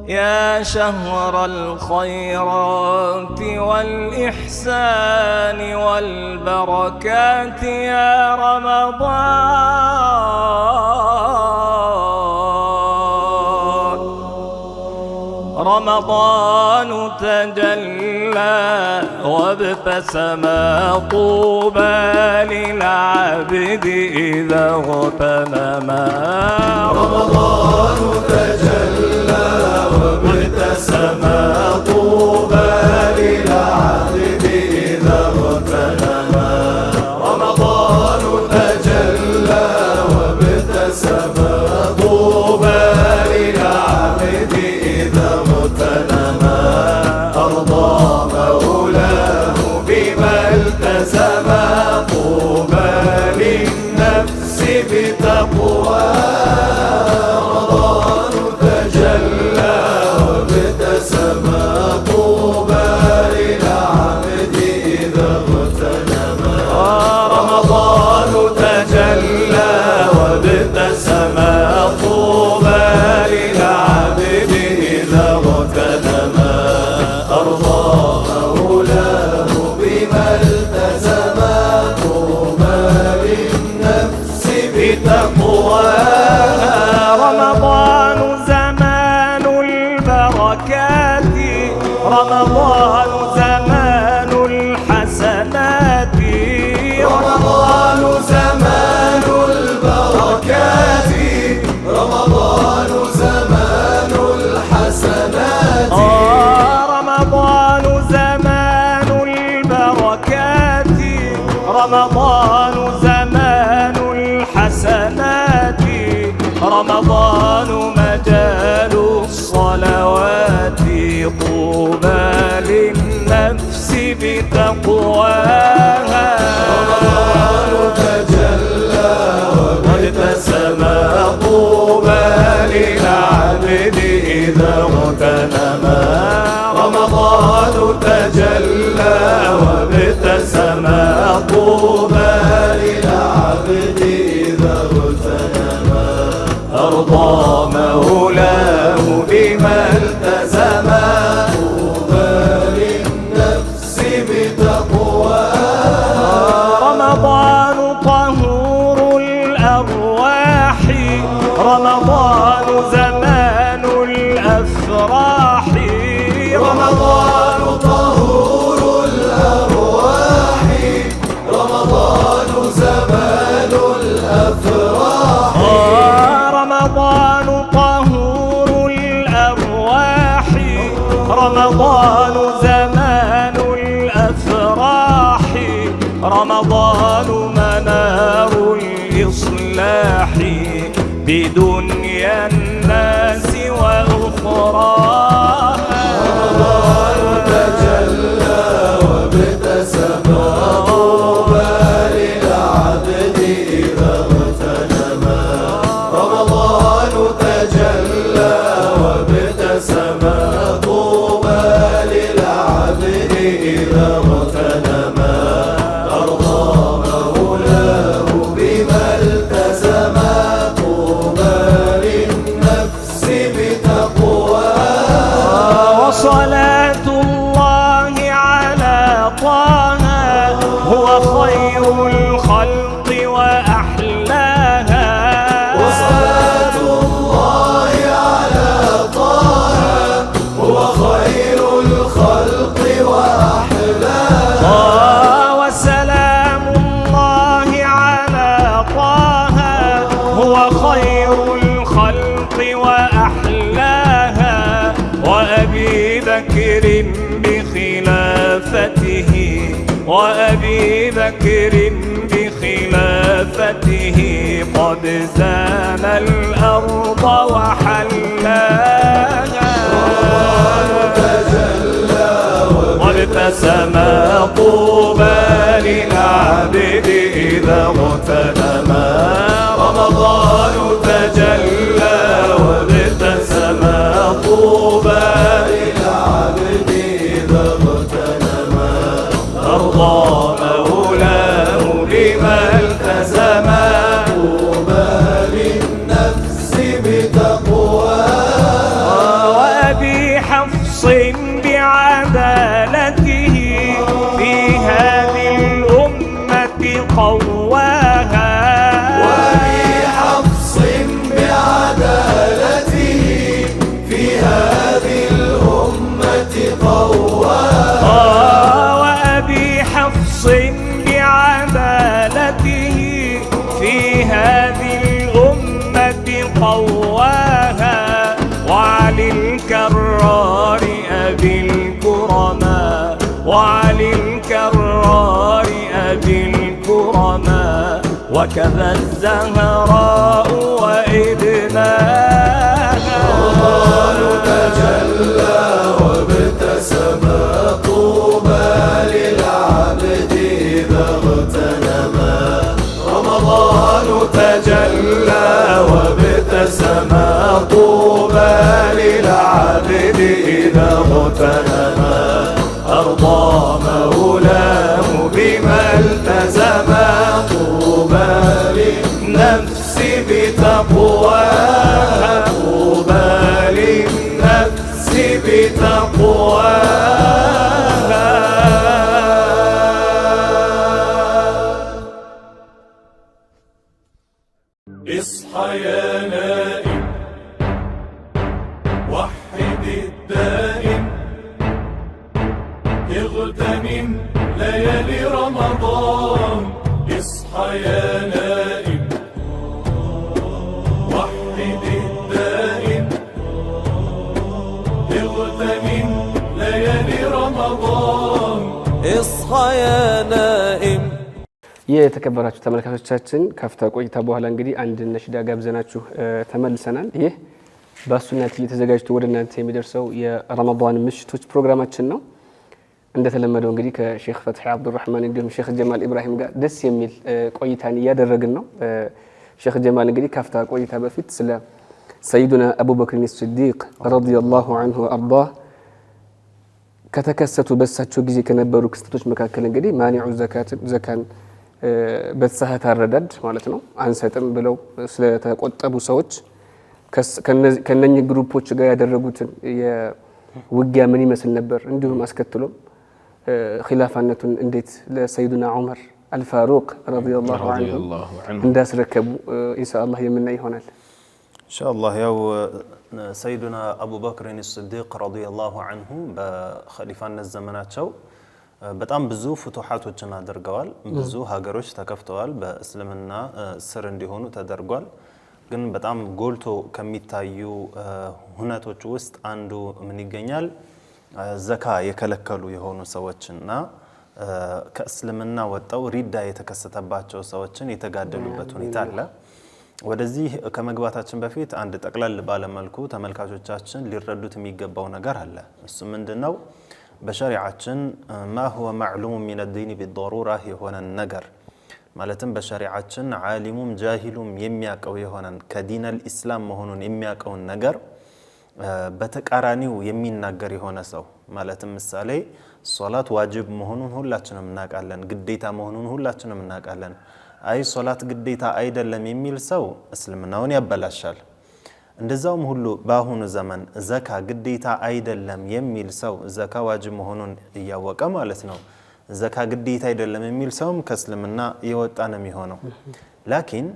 يا شهر الخيرات والإحسان والبركات يا رمضان تجلى وابتسم طوبى للعبد إذا اغتنما رمضان تجلى وابتسم طوبى للعبد إذا اغتنما رمضان تجلى وابتسم طوبى للعبد إذا اغتنما أرضى مولاه بما التزم طوبى للنفس بتقوى رمضان تجلى وابتسم طوبى للعبد إذا اغتنما رمضان تجلى وابتسم طوبى للعبد إذا اغتنما أرضى مولاه بما التزم طوبى للنفس بتقوى رمضان زمان البركات رمضان زمان الحسنات رمضان زمان البركات رمضان زمان الحسنات رمضان زمان رمضان مجال الصلوات طوبى للنفس بتقواها رمضان تجلى وابتسم طوبى للعبد إذا اغتنما رمضان تجلى وابتسم طوبى للعبد إذا اغتنما أرضى مولاه بما التزم طوبى للنفس بتقواها رمضان طهور الأرواح رمضان زمان الأفراح رمضان طهور الأرواح رمضان زمان الأفراح رمضان طهور الأرواح رمضان زمان الأفراح رمضان منار الإصلاح بدنيا الناس وأخراها رمضان تجلى وابتسم طوبى للعبد إذا اغتنما رمضان تجلى وابتسم طوبى للعبد إذا اغتنما أرضى مولاه بما التزم طوبى للنفس بتقواها وصلاة الله على طه هو خير الخلق وأحلاها وصلاة الله على طه هو خير الخلق وأحلاها وسلام الله على طه هو خير الخلق وأحلاها وأبي بكر بخلافته وأبي بكر بخلافته قد زان الأرض وحلاها وابتسم طوبى للعبد إذا اغتنما رمضان تجلى وابتسم طوبى للعبد إذا اغتنما أرضى مولاه بما التزم طوبى للنفس بتقواها وأبي حفص بعدالته في هذه الأمة قواها وأبي حفص بعدالته في هذه الأمة قواها وأبي حفص بعدالته في هذه الأمة قواها وعلي الكرار أبي الكرماء وعلي الكرار أبي الكرماء وكذا الزهراء وابناها رمضان تجلى وابتسم طوبى للعبد إذا اغتنما رمضان تجلى وابتسم طوبى للعبد إذا اغتنما أرضى مولاه بما التزم طوبى للنفس بتقواها طوبى للنفس بتقواها اصحى يا نائم وحد الدائم اغتنم ليالي رمضان اصحى يا نائم وحد الدائم اغتنم ليالي رمضان اصحى يا نائم የተከበራችሁ ተመልካቾቻችን ካፍታ ቆይታ በኋላ እንግዲህ አንድ ነሽዳ ጋብዘናችሁ ተመልሰናል። ይህ በሱና ቲቪ ተዘጋጅቶ ወደ እናንተ የሚደርሰው የረመዳን ምሽቶች ፕሮግራማችን ነው። እንደተለመደው እንግዲህ ከሼክ ፈትሒ አብዱራህማን እንዲሁም ሼክ ጀማል ኢብራሂም ጋር ደስ የሚል ቆይታን እያደረግን ነው። ሼክ ጀማል እንግዲህ ካፍታ ቆይታ በፊት ስለ ሰይዱና አቡበክር ሲዲቅ ረዲየላሁ ዐንሁ ወአርዳህ ከተከሰቱ በሳቸው ጊዜ ከነበሩ ክስተቶች መካከል እንግዲህ ማኒዑ ዘካን በተሳሳተ አረዳድ ማለት ነው አንሰጥም ብለው ስለተቆጠቡ ሰዎች ከነኚህ ግሩፖች ጋር ያደረጉትን የውጊያ ምን ይመስል ነበር፣ እንዲሁም አስከትሎም ኺላፋነቱን እንዴት ለሰይዱና ዑመር አልፋሩቅ ረዲየላሁ ዐንሁ እንዳስረከቡ ኢንሻአላህ የምናይ ይሆናል። ኢንሻአላህ ያው ሰይዱና አቡበክር ሲዲቅ ረዲየላሁ ዐንሁ በኸሊፋነት ዘመናቸው በጣም ብዙ ፍቱሃቶችን አድርገዋል። ብዙ ሀገሮች ተከፍተዋል፣ በእስልምና ስር እንዲሆኑ ተደርጓል። ግን በጣም ጎልቶ ከሚታዩ ሁነቶች ውስጥ አንዱ ምን ይገኛል? ዘካ የከለከሉ የሆኑ ሰዎችና ከእስልምና ወጣው ሪዳ የተከሰተባቸው ሰዎችን የተጋደሉበት ሁኔታ አለ። ወደዚህ ከመግባታችን በፊት አንድ ጠቅለል ባለመልኩ ተመልካቾቻችን ሊረዱት የሚገባው ነገር አለ። እሱ ምንድነው? በሸሪዓችን ማ ሁወ ማዕሉም ሚን ዲን ቢደሩራ የሆነን ነገር ማለትም በሸሪዓችን ዓሊሙም ጃሂሉም የሚያውቀው የሆነን ከዲነል ኢስላም መሆኑን የሚያውቀውን ነገር በተቃራኒው የሚናገር የሆነ ሰው ማለትም ምሳሌ ሶላት ዋጅብ መሆኑን ሁላችንም እናውቃለን፣ ግዴታ መሆኑን ሁላችንም እናውቃለን። አይ ሶላት ግዴታ አይደለም የሚል ሰው እስልምናውን ያበላሻል። እንደዛውም ሁሉ በአሁኑ ዘመን ዘካ ግዴታ አይደለም የሚል ሰው ዘካ ዋጅብ መሆኑን እያወቀ ማለት ነው ዘካ ግዴታ አይደለም የሚል ሰውም ከእስልምና የወጣ ነው የሚሆነው። ላኪን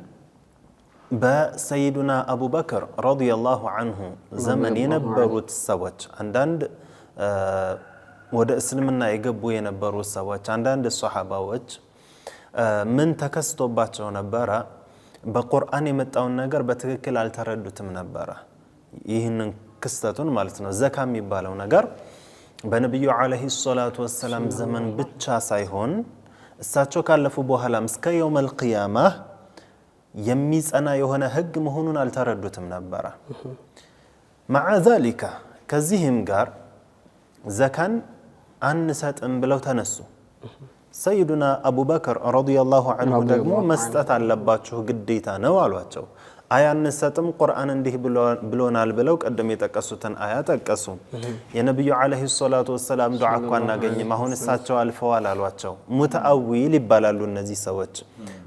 በሰይዱና አቡበክር ረዲየላሁ ዐንሁ ዘመን የነበሩት ሰዎች አንዳንድ ወደ እስልምና የገቡ የነበሩ ሰዎች አንዳንድ ሷሐባዎች ምን ተከስቶባቸው ነበረ? በቁርአን የመጣውን ነገር በትክክል አልተረዱትም ነበረ። ይህንን ክስተቱን ማለት ነው ዘካ የሚባለው ነገር በነብዩ አለይሂ ሰላቱ ወሰላም ዘመን ብቻ ሳይሆን እሳቸው ካለፉ በኋላም እስከ የውመል ቂያማ የሚጸና የሆነ ህግ መሆኑን አልተረዱትም ነበረ። مع ذلك ከዚህም ጋር ዘካን አንሰጥም ብለው ተነሱ። ሰይዱና አቡበክር ረዲየላሁ ዐንሁ ደግሞ መስጠት አለባችሁ ግዴታ ነው አሏቸው። አያ አንሰጥም ቁርአን እንዲህ ብሎናል ብለው ቀደም የጠቀሱትን አያ ጠቀሱ። የነብዩ አለይሂ ሰላቱ ወሰላም ዱዓ እንኳን እናገኝም አሁን እሳቸው አልፈዋል አሏቸው። ሙተአዊል ይባላሉ እነዚህ ሰዎች።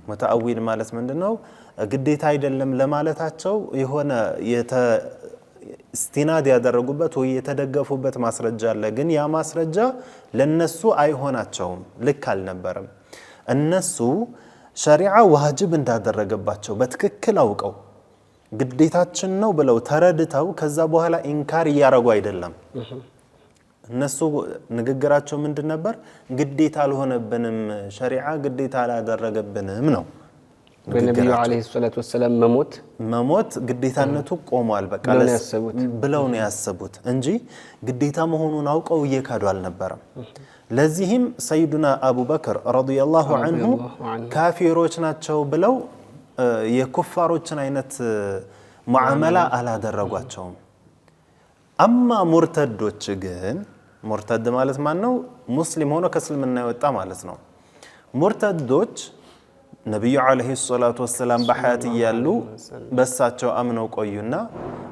ሙተአዊል ማለት ምንድነው? ግዴታ አይደለም ለማለታቸው የሆነ እስቲናድ ያደረጉበት ወይ የተደገፉበት ማስረጃ አለ። ግን ያ ማስረጃ ለነሱ አይሆናቸውም፣ ልክ አልነበረም። እነሱ ሸሪዓ ዋጅብ እንዳደረገባቸው በትክክል አውቀው ግዴታችን ነው ብለው ተረድተው ከዛ በኋላ ኢንካር እያረጉ አይደለም። እነሱ ንግግራቸው ምንድን ነበር? ግዴታ አልሆነብንም፣ ሸሪዓ ግዴታ አላደረገብንም ነው። በነብዩ አለይሂ ሰላቱ ወሰለም መሞት ግዴታነቱ ቆሟል በቃ ብለው ነው ያሰቡት እንጂ ግዴታ መሆኑን አውቀው እየካዱ አልነበረም። ለዚህም ሰይዱና አቡበክር ረዲየላሁ ዐንሁ ካፊሮች ናቸው ብለው የኩፋሮችን አይነት ሙዓመላ አላደረጓቸውም። አማ ሙርተዶች ግን ሙርተድ ማለት ማን ነው? ሙስሊም ሆኖ ከእስልምና የወጣ ማለት ነው። ሙርተዶች ነብዩ አለይሂ ሰላቱ ወሰላም በሐያት እያሉ በእሳቸው አምነው ቆዩና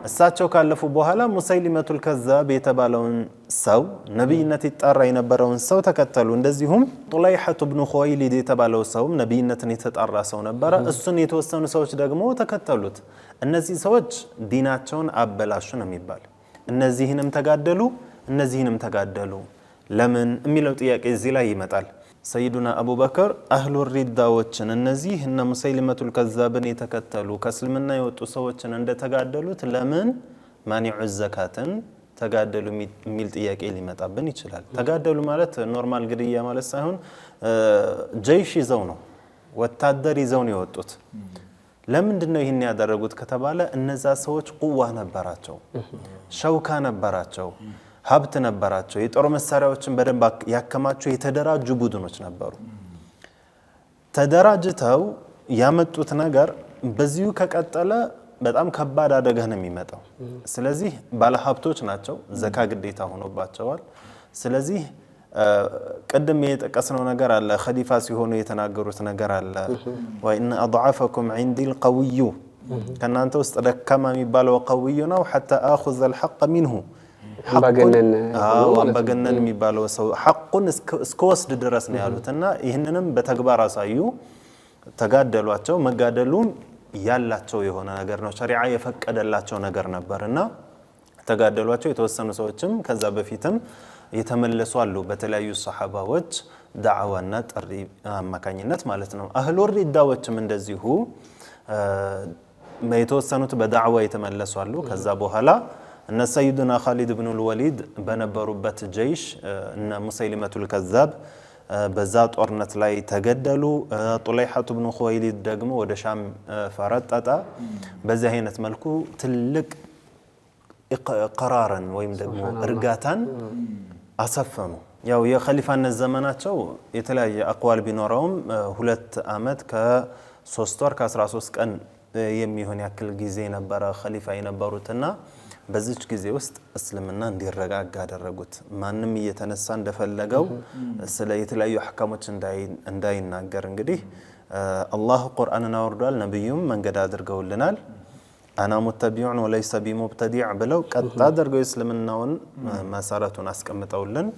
እሳቸው ካለፉ በኋላ ሙሰይሊመቱል ከዛብ የተባለውን ሰው ነብይነት ይጣራ የነበረውን ሰው ተከተሉ። እንደዚሁም ጡለይሐቱ ብኑ ኹወይሊድ የተባለው ሰው ነብይነትን የተጣራ ሰው ነበረ። እሱን የተወሰኑ ሰዎች ደግሞ ተከተሉት። እነዚህ ሰዎች ዲናቸውን አበላሹ ነው የሚባል። እነዚህንም ተጋደሉ። ለምን የሚለው ጥያቄ እዚህ ላይ ይመጣል። ሰይዱና አቡበክር አህሉ ሪዳዎችን እነዚህ እነ ሙሰይሊመቱል ከዛብን የተከተሉ ከእስልምና የወጡ ሰዎችን እንደተጋደሉት ለምን ማኒዑ ዘካትን ተጋደሉ የሚል ጥያቄ ሊመጣብን ይችላል። ተጋደሉ ማለት ኖርማል ግድያ ማለት ሳይሆን ጀይሽ ይዘው ነው፣ ወታደር ይዘው ነው የወጡት። ለምንድን ነው ይህን ያደረጉት ከተባለ እነዛ ሰዎች ቁዋ ነበራቸው፣ ሸውካ ነበራቸው፣ ሀብት ነበራቸው። የጦር መሳሪያዎችን በደንብ ያከማቸው የተደራጁ ቡድኖች ነበሩ። ተደራጅተው ያመጡት ነገር በዚሁ ከቀጠለ በጣም ከባድ አደጋ ነው የሚመጣው። ስለዚህ ባለሀብቶች ናቸው፣ ዘካ ግዴታ ሆኖባቸዋል። ስለዚህ ቅድም የጠቀስነው ነገር አለ፣ ኸሊፋ ሲሆኑ የተናገሩት ነገር አለ። ወኢነ አድዓፈኩም ዒንዲ ልቀውዩ፣ ከእናንተ ውስጥ ደካማ የሚባለው ቀውዩ ነው። ሐታ አኹዘ ልሐቅ ሚንሁ፣ አምባገነን የሚባለው ሰው ሐቁን እስከወስድ ድረስ ነው ያሉት እና ይህንንም በተግባር አሳዩ። ተጋደሏቸው። መጋደሉም ያላቸው የሆነ ነገር ነው፣ ሸሪዓ የፈቀደላቸው ነገር ነበርና ተጋደሏቸው። የተወሰኑ ሰዎችም ከዛ በፊትም የተመለሱ አሉ በተለያዩ ሰሃባዎች ዳዕዋና ጥሪ አማካኝነት ማለት ነው። አህሉ ሪዳዎችም እንደዚሁ የተወሰኑት በዳዕዋ የተመለሱ አሉ። ከዛ በኋላ እነ ሰይዱና ኻሊድ ብኑ ልወሊድ በነበሩበት ጀይሽ እነ ሙሰይሊመቱል ከዛብ በዛ ጦርነት ላይ ተገደሉ። ጡለይሐቱ ብኑ ኹወይሊድ ደግሞ ወደ ሻም ፈረጠጠ። በዚህ አይነት መልኩ ትልቅ ቀራረን ወይም ደግሞ እርጋታን አሰፈኑ። ያው የኸሊፋነት ዘመናቸው የተለያየ አቅዋል ቢኖረውም 2 ዓመት ከ3 ወር ከ13 ቀን የሚሆን ያክል ጊዜ ነበረ ኸሊፋ የነበሩትና በዚች ጊዜ ውስጥ እስልምና እንዲረጋጋ አደረጉት። ማንም እየተነሳ እንደፈለገው ስለ የተለያዩ አህካሞች እንዳይናገር እንግዲህ አላህ ቁርአንን አወርዷል፣ ነብዩም መንገድ አድርገውልናል። አና ሙተቢዑን ወለይሰ ቢሙብተዲዕ ብለው ቀጥ አድርገው እስልምናውን መሰረቱን አስቀምጠውልን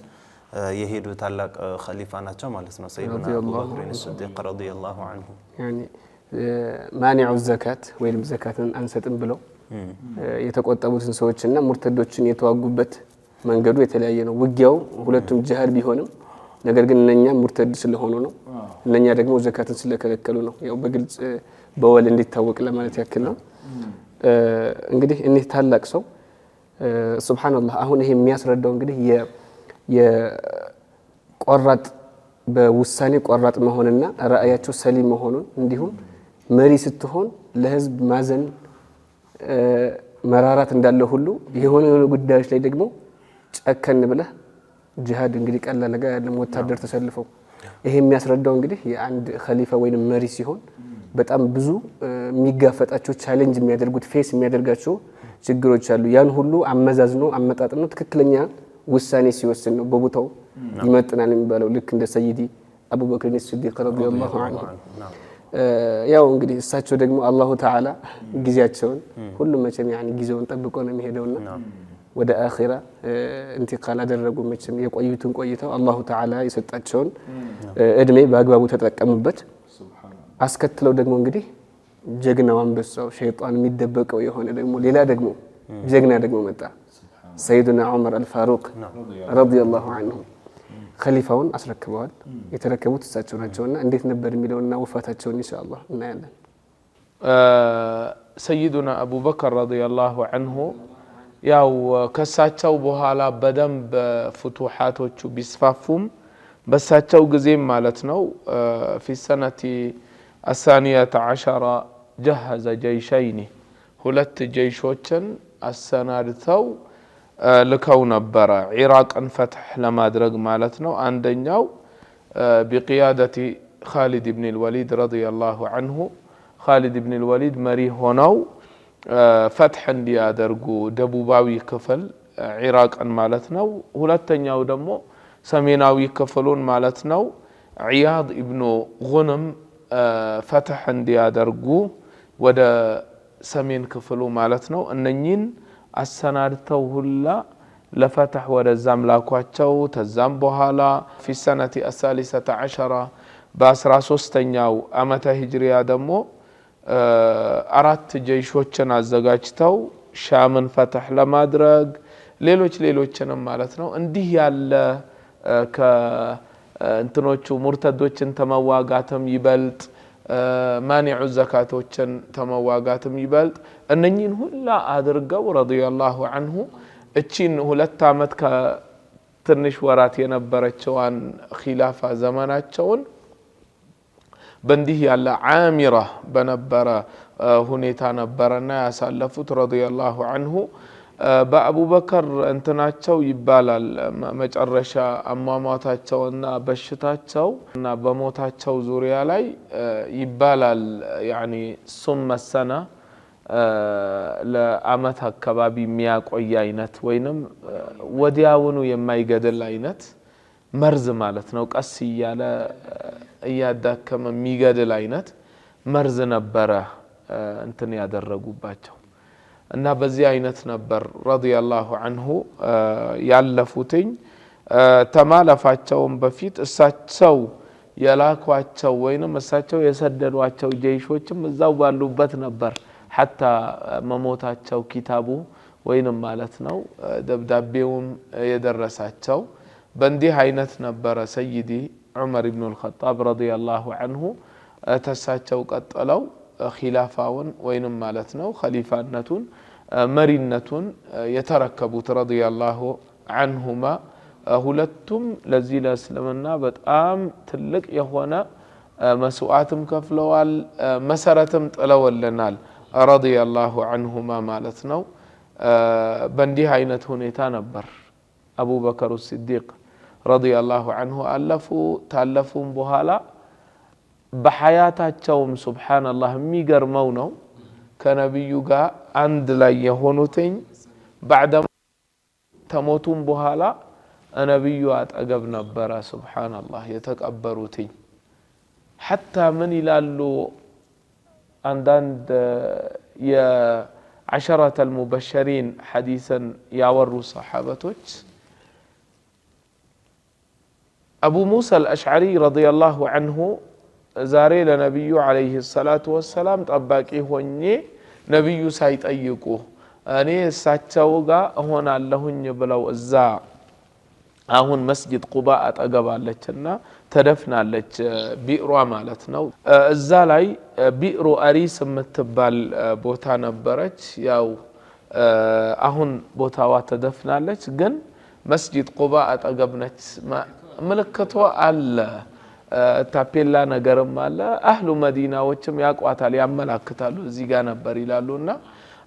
የሄዱ ታላቅ ኸሊፋ ናቸው ማለት ነው። ሰይዱና አቡበክር ሲዲቅ ረዲየላሁ ዐንሁ ያኒ ማኒዑ ዘካት ወይም ዘካትን አንሰጥም ብለው የተቆጠቡትን ሰዎችና ሙርተዶችን የተዋጉበት መንገዱ የተለያየ ነው። ውጊያው ሁለቱም ጂሃድ ቢሆንም ነገር ግን እነኛ ሙርተድ ስለሆኑ ነው፣ እነኛ ደግሞ ዘካትን ስለከለከሉ ነው። ያው በግልጽ በወል እንዲታወቅ ለማለት ያክል ነው። እንግዲህ እነዚህ ታላቅ ሰው ሱብሃንአላህ አሁን ይሄ የሚያስረዳው እንግዲህ የቆራጥ በውሳኔ ቆራጥ መሆንና ራእያቸው ሰሊም መሆኑን እንዲሁም መሪ ስትሆን ለህዝብ ማዘን መራራት እንዳለ ሁሉ የሆነ ጉዳዮች ላይ ደግሞ ጨከን ብለህ ጂሃድ እንግዲህ ቀላል ነገር አይደለም። ወታደር ተሰልፈው ይሄ የሚያስረዳው እንግዲህ የአንድ ኸሊፋ ወይንም መሪ ሲሆን በጣም ብዙ የሚጋፈጣቸው ቻሌንጅ የሚያደርጉት ፌስ የሚያደርጋቸው ችግሮች አሉ። ያን ሁሉ አመዛዝኖ አመጣጥኖ ትክክለኛ ውሳኔ ሲወስን ነው በቦታው ይመጥናል የሚባለው። ልክ እንደ ሰይዲ አቡበክር ሲዲቅ ረዲየላሁ ዐንሁ። ያው እንግዲህ እሳቸው ደግሞ አላሁ ተዓላ ጊዜያቸውን ሁሉም መቼም ያኒ ጊዜውን ጠብቆ ነው የሚሄደውና ወደ አኺራ እንቲቃል አደረጉ። መቼም የቆዩትን ቆይተው አላሁ ተዓላ የሰጣቸውን እድሜ በአግባቡ ተጠቀሙበት። አስከትለው ደግሞ እንግዲህ ጀግናው አንበሳው ሸይጣን የሚደበቀው የሆነ ደግሞ ሌላ ደግሞ ጀግና ደግሞ መጣ። ሰይዱና ዑመር አልፋሩቅ ረዲየላሁ ዐንሁ ኸሊፋውን አስረክበዋል። የተረከቡት እሳቸው ናቸውና እንዴት ነበር የሚለውና ወፋታቸውን ኢንሻአላህ እናያለን። ሰይዱና አቡበከር ረዲየላሁ ዐንሁ ያው ከሳቸው በኋላ በደንብ ፍቱሃቶቹ ቢስፋፉም በሳቸው ጊዜም ማለት ነው في السنة 12 جهز جيشين ሁለት ጀይሾችን አሰናድተው ልከው ነበረ ኢራቅን ፈትህ ለማድረግ ማለት ነው። አንደኛው بقيادة خالد بن الوليد رضي الله عنه خالد بن الوليد መሪ ሆነው ፈትህ እንዲያደርጉ ደቡባዊ ክፍል ኢራቅን ማለት ነው። ሁለተኛው ደግሞ ሰሜናዊ ክፍሉን ማለት ነው ዒያድ ኢብኑ ጉንም ፈትህ እንዲያደርጉ ወደ ሰሜን ክፍሉ ማለት ነው። እነኚህን አሰናድተው ሁላ ለፈትህ ወደዛም ላኳቸው። ተዛም በኋላ في السنة 13 በ13ኛው ዓመተ ሂጅሪያ ደግሞ 4 ጀይሾችን አዘጋጅተው ሻምን ፈትህ ለማድረግ ሌሎችንም ማለት ነው እንዲህ ያለ ከእንትኖቹ ሙርተዶችን ተመዋጋትም ይበልጥ ማኒዑ ዘካቶችን ተመዋጋትም ይበልጥ እነኚህን ሁላ አድርገው ረዲየላሁ ዐንሁ እቺን 2 ዓመት ከትንሽ ወራት የነበረችዋን ኺላፋ ዘመናቸውን በእንዲህ ያለ ዓሚራ በነበረ ሁኔታ ነበረና ያሳለፉት ረዲየላሁ ዐንሁ። በአቡበከር እንትናቸው ይባላል መጨረሻ አሟሟታቸውና በሽታቸው እና በሞታቸው ዙሪያ ላይ ይባላል ያኒ ሱመ ሰና ለአመት አካባቢ የሚያቆይ አይነት ወይንም ወዲያውኑ የማይገድል አይነት መርዝ ማለት ነው። ቀስ እያለ እያዳከመ የሚገድል አይነት መርዝ ነበረ እንትን ያደረጉባቸው እና በዚህ አይነት ነበር ረዲየላሁ ዐንሁ ያለፉትኝ። ተማለፋቸውም በፊት እሳቸው የላኳቸው ወይንም እሳቸው የሰደዷቸው ጀይሾችም እዛው ባሉበት ነበር ሐታ መሞታቸው ኪታቡ ወይንም ማለት ነው ደብዳቤውም የደረሳቸው። በእንዲህ አይነት ነበረ ሰይዲ ዑመር ኢብኑ አልኸጣብ ረዲየላሁ ዐንሁ ተሳቸው ቀጠለው ኺላፋውን ወይንም ማለት ነው ኸሊፋነቱን መሪነቱን የተረከቡት ረዲየላሁ ዐንሁማ። ሁለቱም ለዚህ ለእስልምና በጣም ትልቅ የሆነ መስዋዕትም ከፍለዋል፣ መሰረትም ጥለውልናል ረዲየላሁ ዐንሁማ ማለት ነው። በእንዲህ አይነት ሁኔታ ነበር አቡበከር ሲዲቅ ረዲየላሁ ዐንሁ አለፉ። ታለፉም በኋላ በሐያታቸውም ሱብሓነላህ የሚገርመው ነው ከነቢዩ ጋር አንድ ላይ የሆኑትኝ ባዕደ ተሞቱም በኋላ ነቢዩ አጠገብ ነበረ ሱብሓነላህ የተቀበሩትኝ። ሐታ ምን ይላሉ አንዳንድ የዐሸረተል ሙበሸሪን ሐዲሰን ያወሩ ሰሓበቶች አቡ ሙሳ አልአሽዓሪ ረዲየላሁ ዐንሁ ዛሬ ለነቢዩ ዓለይሂ ሰላቱ ወሰላም ጠባቂ ሆኜ ነቢዩ ሳይጠይቁ እኔ እሳቸው ጋር እሆናለሁኝ ብለው እዛ አሁን መስጂድ ቁባ አጠገባለችና ተደፍናለች ቢዕሯ ማለት ነው። እዛ ላይ ቢዕሩ አሪስ የምትባል ቦታ ነበረች። ያው አሁን ቦታዋ ተደፍናለች፣ ግን መስጂድ ቁባ አጠገብ ነች። ምልክቷ አለ፣ ታፔላ ነገርም አለ። አህሉ መዲናዎችም ያቋታል፣ ያመላክታሉ። እዚህ ጋር ነበር ይላሉና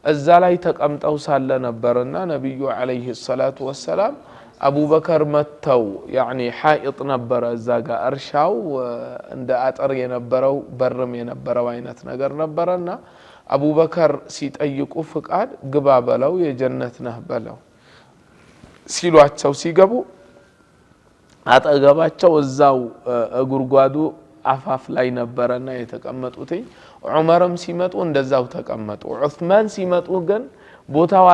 እዛ ላይ ተቀምጠው ሳለ ነበርና ነብዩ አለይሂ ሰላቱ ወሰላም አቡበከር መተው ያኒ ሐኢጥ ነበረ እዛ ጋር እርሻው እንደ አጥር የነበረው በርም የነበረው አይነት ነገር ነበርና አቡበከር ሲጠይቁ ፍቃድ ግባ በለው የጀነት ነህ በለው ሲሏቸው ሲገቡ አጠገባቸው እዛው ጉርጓዱ አፋፍ ላይ ነበረና የተቀመጡት። ዑመርም ሲመጡ እንደዛው ተቀመጡ። ዑስማን ሲመጡ ግን ቦታው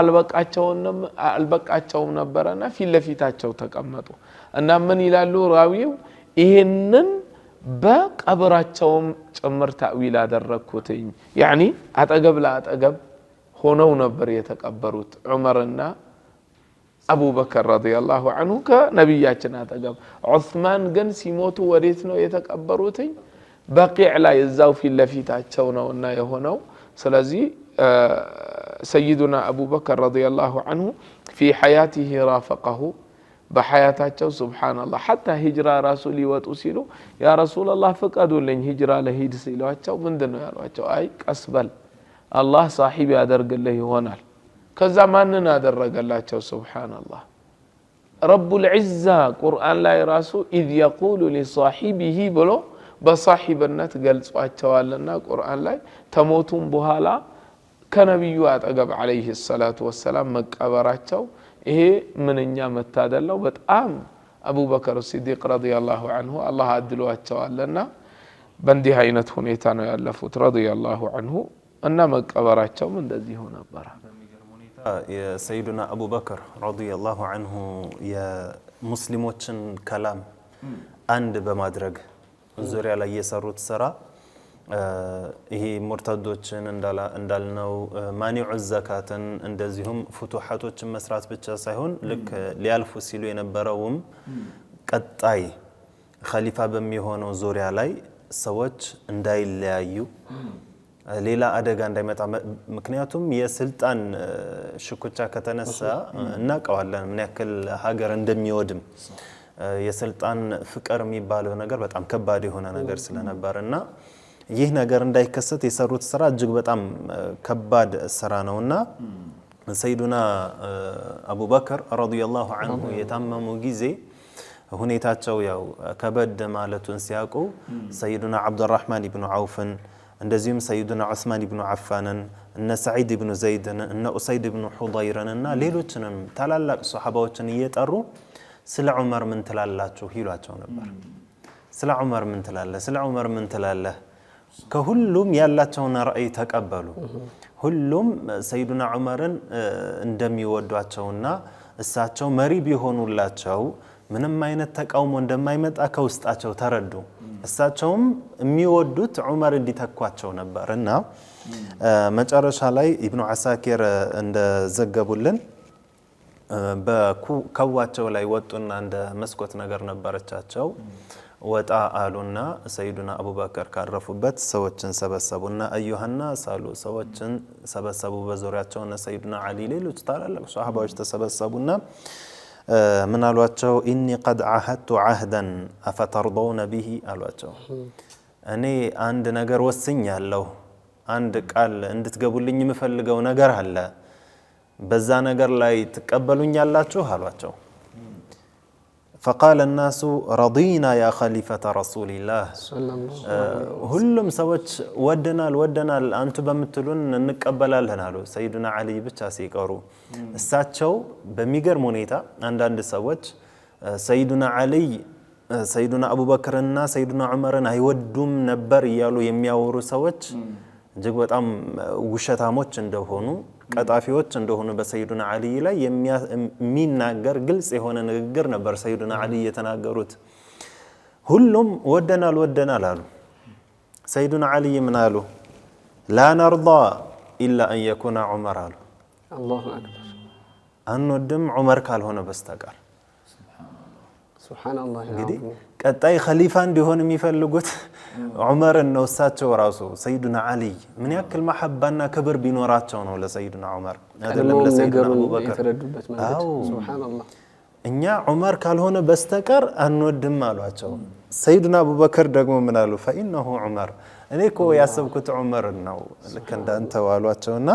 አልበቃቸውም ነበረና ፊት ለፊታቸው ተቀመጡ። እና ምን ይላሉ ራዊው ይሄንን በቀብራቸውም ጭምር ተእዊል አደረኩትኝ። ያኒ አጠገብ ለአጠገብ ሆነው ነበር የተቀበሩት ዑመርና አቡበከር ረዲየላሁ ዐንሁ ከነቢያችን አጠገብ። ዑስማን ግን ሲሞቱ ወዴት ነው የተቀበሩትኝ? በቂዕ ላይ እዛው ፊት ለፊታቸው ነውና የሆነው። ስለዚህ ሰይዱና አቡበከር ረዲየላሁ ዐንሁ ፊ ሐያቲሂ ራፈቀሁ በሐያታቸው ሱብሓነላህ ሐታ ሂጅራ ራሱ ሊወጡ ሲሉ ያ ረሱለላህ ፍቀዱልኝ ሂጅራ ለሂድ ሲሏቸው ምንድን ነው ያሏቸው? አይ ቀስበል አላህ ሳሒብ ያደርግልህ ይሆናል። ከዛ ማንን አደረገላቸው? ሱብሓነላህ ረቡል ዒዛ ቁርአን ላይ ራሱ ኢዝ የቁሉ ሊሳሒቢሂ ብሎ በሳሒብነት ገልጿቸዋልና ቁርአን ላይ ተሞቱም በኋላ ከነቢዩ አጠገብ ዓለይሂ ሰላቱ ወሰላም መቀበራቸው ይሄ ምንኛ መታደለው። በጣም አቡበከር ሲዲቅ ረዲየላሁ ዐንሁ አላህ አድሏቸዋልና በእንዲህ አይነት ሁኔታ ነው ያለፉት ረዲየላሁ ዐንሁ እና መቀበራቸውም እንደዚሁ ነበረ። የሰይዱና አቡበከር ረዲየላሁ ዐንሁ የሙስሊሞችን ከላም አንድ በማድረግ ዙሪያ ላይ የሰሩት ስራ ይሄ ሙርተዶችን እንዳልነው ማኒዑ ዘካትን እንደዚሁም ፍቱሐቶችን መስራት ብቻ ሳይሆን ልክ ሊያልፉ ሲሉ የነበረውም ቀጣይ ኸሊፋ በሚሆነው ዙሪያ ላይ ሰዎች እንዳይለያዩ ሌላ አደጋ እንዳይመጣ። ምክንያቱም የስልጣን ሽኩቻ ከተነሳ እናውቀዋለን ምን ያክል ሀገር እንደሚወድም። የስልጣን ፍቅር የሚባለው ነገር በጣም ከባድ የሆነ ነገር ስለነበርና ይህ ነገር እንዳይከሰት የሰሩት ስራ እጅግ በጣም ከባድ ስራ ነውና ሰይዱና አቡበክር ረዲየላሁ ዐንሁ የታመሙ ጊዜ ሁኔታቸው ያው ከበድ ማለቱን ሲያውቁ ሰይዱና አብዱራህማን ኢብኑ ዐውፍን እንደዚሁም ሰይዱና ዑስማን ኢብኑ አፋንን እነ ሰዒድ ኢብኑ ዘይድን እነ ኡሰይድ ኢብኑ ሁደይርን እና ሌሎችንም ታላላቅ ሱሐባዎችን እየጠሩ ስለ ዑመር ምን ትላላችሁ ይሏቸው ነበር። ስለ ዑመር ምን ትላለህ? ስለ ዑመር ምን ትላለህ? ከሁሉም ያላቸውን ራእይ ተቀበሉ። ሁሉም ሰይዱና ዑመርን እንደሚወዷቸውና እሳቸው መሪ ቢሆኑላቸው ምንም አይነት ተቃውሞ እንደማይመጣ ከውስጣቸው ተረዱ። እሳቸውም የሚወዱት ዑመር እንዲተኳቸው ነበር እና መጨረሻ ላይ ኢብኑ አሳኪር እንደዘገቡልን በከዋቸው ላይ ወጡና እንደ መስኮት ነገር ነበረቻቸው ወጣ አሉና ሰይዱና አቡበከር ካረፉበት ሰዎችን ሰበሰቡና አዩሃና ሳሉ ሰዎችን ሰበሰቡ በዙሪያቸውና ሰይዱና አሊ ሌሎች ታላላቅ ሱሐባዎች ተሰበሰቡና ምን አሏቸው? ኢኒ ቀድ ዓሀድቱ ዓህደን አፈተርضውነ ቢሂ አሏቸው። እኔ አንድ ነገር ወስኛለሁ፣ አንድ ቃል እንድትገቡልኝ የምፈልገው ነገር አለ፣ በዛ ነገር ላይ ትቀበሉኛላችሁ አሏቸው። ፈቃለ ናሱ ረዲና ያ ኸሊፈተ ረሱሊላህ፣ ሁሉም ሰዎች ወደናል አንቱ በምትሉን እንቀበላለን አሉ። ሰይዱና አሊ ብቻ ሲቀሩ እሳቸው በሚገርም ሁኔታ አንዳንድ ሰዎች ሰይዱና አሊ ሰይዱና አቡበክርና ሰይዱና ዑመርን አይወዱም ነበር እያሉ የሚያወሩ ሰዎች እጅግ በጣም ውሸታሞች እንደሆኑ ቀጣፊዎች እንደሆኑ በሰይዱና አሊ ላይ የሚናገር ግልጽ የሆነ ንግግር ነበር ሰይዱና አሊ የተናገሩት። ሁሉም ወደናል አሉ። ሰይዱና አሊ ምን አሉ? ላ ነርዳ ኢላ አን የኩነ ዑመር አሉ። አላሁ አክበር። አንወድም ዑመር ካልሆነ በስተቀር። ሱብሃንአላህ። እንግዲህ ቀጣይ ኸሊፋ እንዲሆን የሚፈልጉት ዑመርን ነው። እሳቸው ራሱ ሰይዱና አሊ ምን ያክል መሐባና ክብር ቢኖራቸው ነው ለሰይዱና ዑመር አይደለም ለሰይዱና አቡበከር። ሱብሃንአላህ። እኛ ዑመር ካልሆነ በስተቀር አንወድም አሏቸው። ሰይዱና አቡበከር ደግሞ ምን አሉ? ፈኢነሁ ዑመር፣ እኔ እኮ ያሰብኩት ዑመርን ነው ልክ እንዳንተ አሏቸውና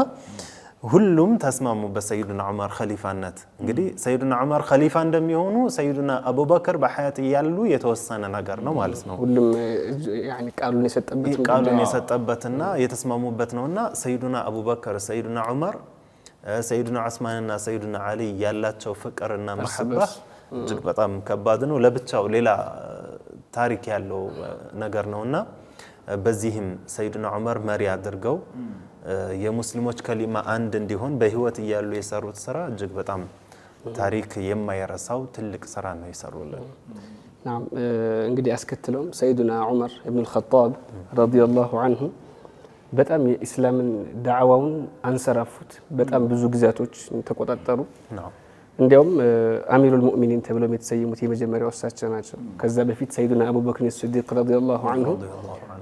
ሁሉም ተስማሙ በሰይዱና ዑመር ኸሊፋነት። እንግዲህ ሰይዱና ዑመር ኸሊፋ እንደሚሆኑ ሰይዱና አቡበከር በሐያት እያሉ የተወሰነ ነገር ነው ማለት ነው። ሁሉም ያኒ ቃሉን የሰጠበትና የተስማሙበት ነውና ሰይዱና አቡበከር፣ ሰይዱና ዑመር፣ ሰይዱና ዑስማንና ሰይዱና አሊ ያላቸው ፍቅርና መሐባ እጅግ በጣም ከባድ ነው። ለብቻው ሌላ ታሪክ ያለው ነገር ነውና በዚህም ሰይዱና ዑመር መሪ አድርገው የሙስሊሞች ከሊማ አንድ እንዲሆን በህይወት እያሉ የሰሩት ስራ እጅግ በጣም ታሪክ የማይረሳው ትልቅ ስራ ነው የሰሩልን። ናም እንግዲህ አስከትለውም ሰይዱና ዑመር ኢብኑ አልኸጣብ ረዲየላሁ ዐንሁ በጣም የኢስላምን ዳዕዋውን አንሰራፉት። በጣም ብዙ ግዛቶች ተቆጣጠሩ። እንዲያውም አሚሩል ሙእሚኒን ተብለው የተሰየሙት የመጀመሪያው እሳቸው ናቸው። ከዛ በፊት ሰይዱና አቡበክር ሲዲቅ ረዲየላሁ ዐንሁ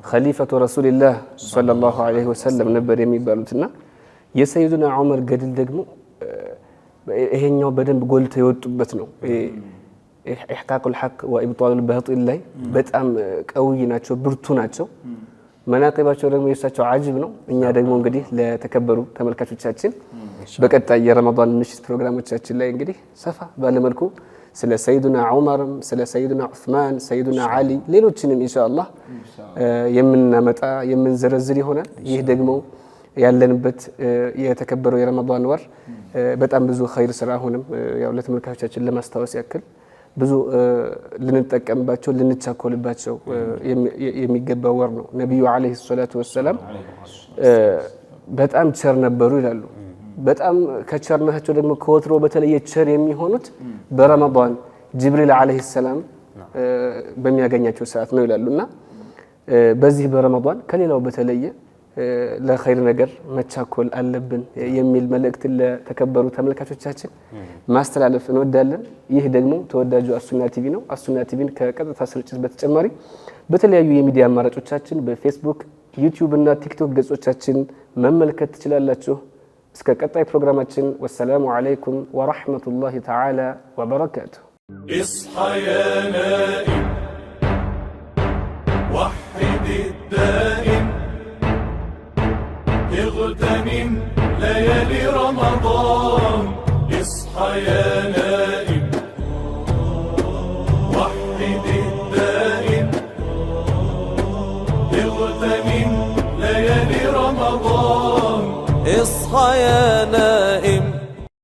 ኸሊፈቱ ረሱልላህ ሰለላሁ ዐለይሂ ወሰለም ነበር የሚባሉትና የሰይዱና ዑመር ገድል ደግሞ ይሄኛው በደንብ ጎልተው የወጡበት ነው። ኢሕቃቁል ሐቅ ወኢብጣሉል ባጢል ላይ በጣም ቀውይ ናቸው፣ ብርቱ ናቸው። መናቂባቸው ደግሞ የእሳቸው አጅብ ነው። እኛ ደግሞ እንግዲህ ለተከበሩ ተመልካቾቻችን በቀጣይ የረመዳን ምሽት ፕሮግራሞቻችን ላይ እንግዲህ ሰፋ ባለመልኩ ስለ ሰይዱና ዑመርም ስለ ሰይዱና ዑስማን፣ ሰይዱና አሊ ሌሎችንም ኢንሻአላህ የምናመጣ የምንዘረዝር ይሆናል። ይህ ደግሞ ያለንበት የተከበረው የረመዳን ወር በጣም ብዙ ኸይር ስራ አሁንም ያው ለተመልካቾቻችን ለማስታወስ ያክል ብዙ ልንጠቀምባቸው ልንቻኮልባቸው የሚገባ ወር ነው። ነብዩ አለይሂ ሰላቱ ወሰላም በጣም ቸር ነበሩ ይላሉ። በጣም ከቸርነታቸው ደግሞ ከወትሮ በተለየ ቸር የሚሆኑት በረመዳን ጅብሪል አለይሂ ሰላም በሚያገኛቸው ሰዓት ነው ይላሉና በዚህ በረመዳን ከሌላው በተለየ ለኸይር ነገር መቻኮል አለብን የሚል መልእክት ለተከበሩ ተመልካቾቻችን ማስተላለፍ እንወዳለን። ይህ ደግሞ ተወዳጁ አሱና ቲቪ ነው። አሱና ቲቪን ከቀጥታ ስርጭት በተጨማሪ በተለያዩ የሚዲያ አማራጮቻችን በፌስቡክ፣ ዩቲዩብ እና ቲክቶክ ገጾቻችን መመልከት ትችላላችሁ። እስከ ቀጣይ ፕሮግራማችን ወሰላሙ አለይኩም ወራህመቱላሂ ተዓላ ወበረካቱ። اصحى يا نائم وحد الدائم اغتنم ليالي رمضان يا نائم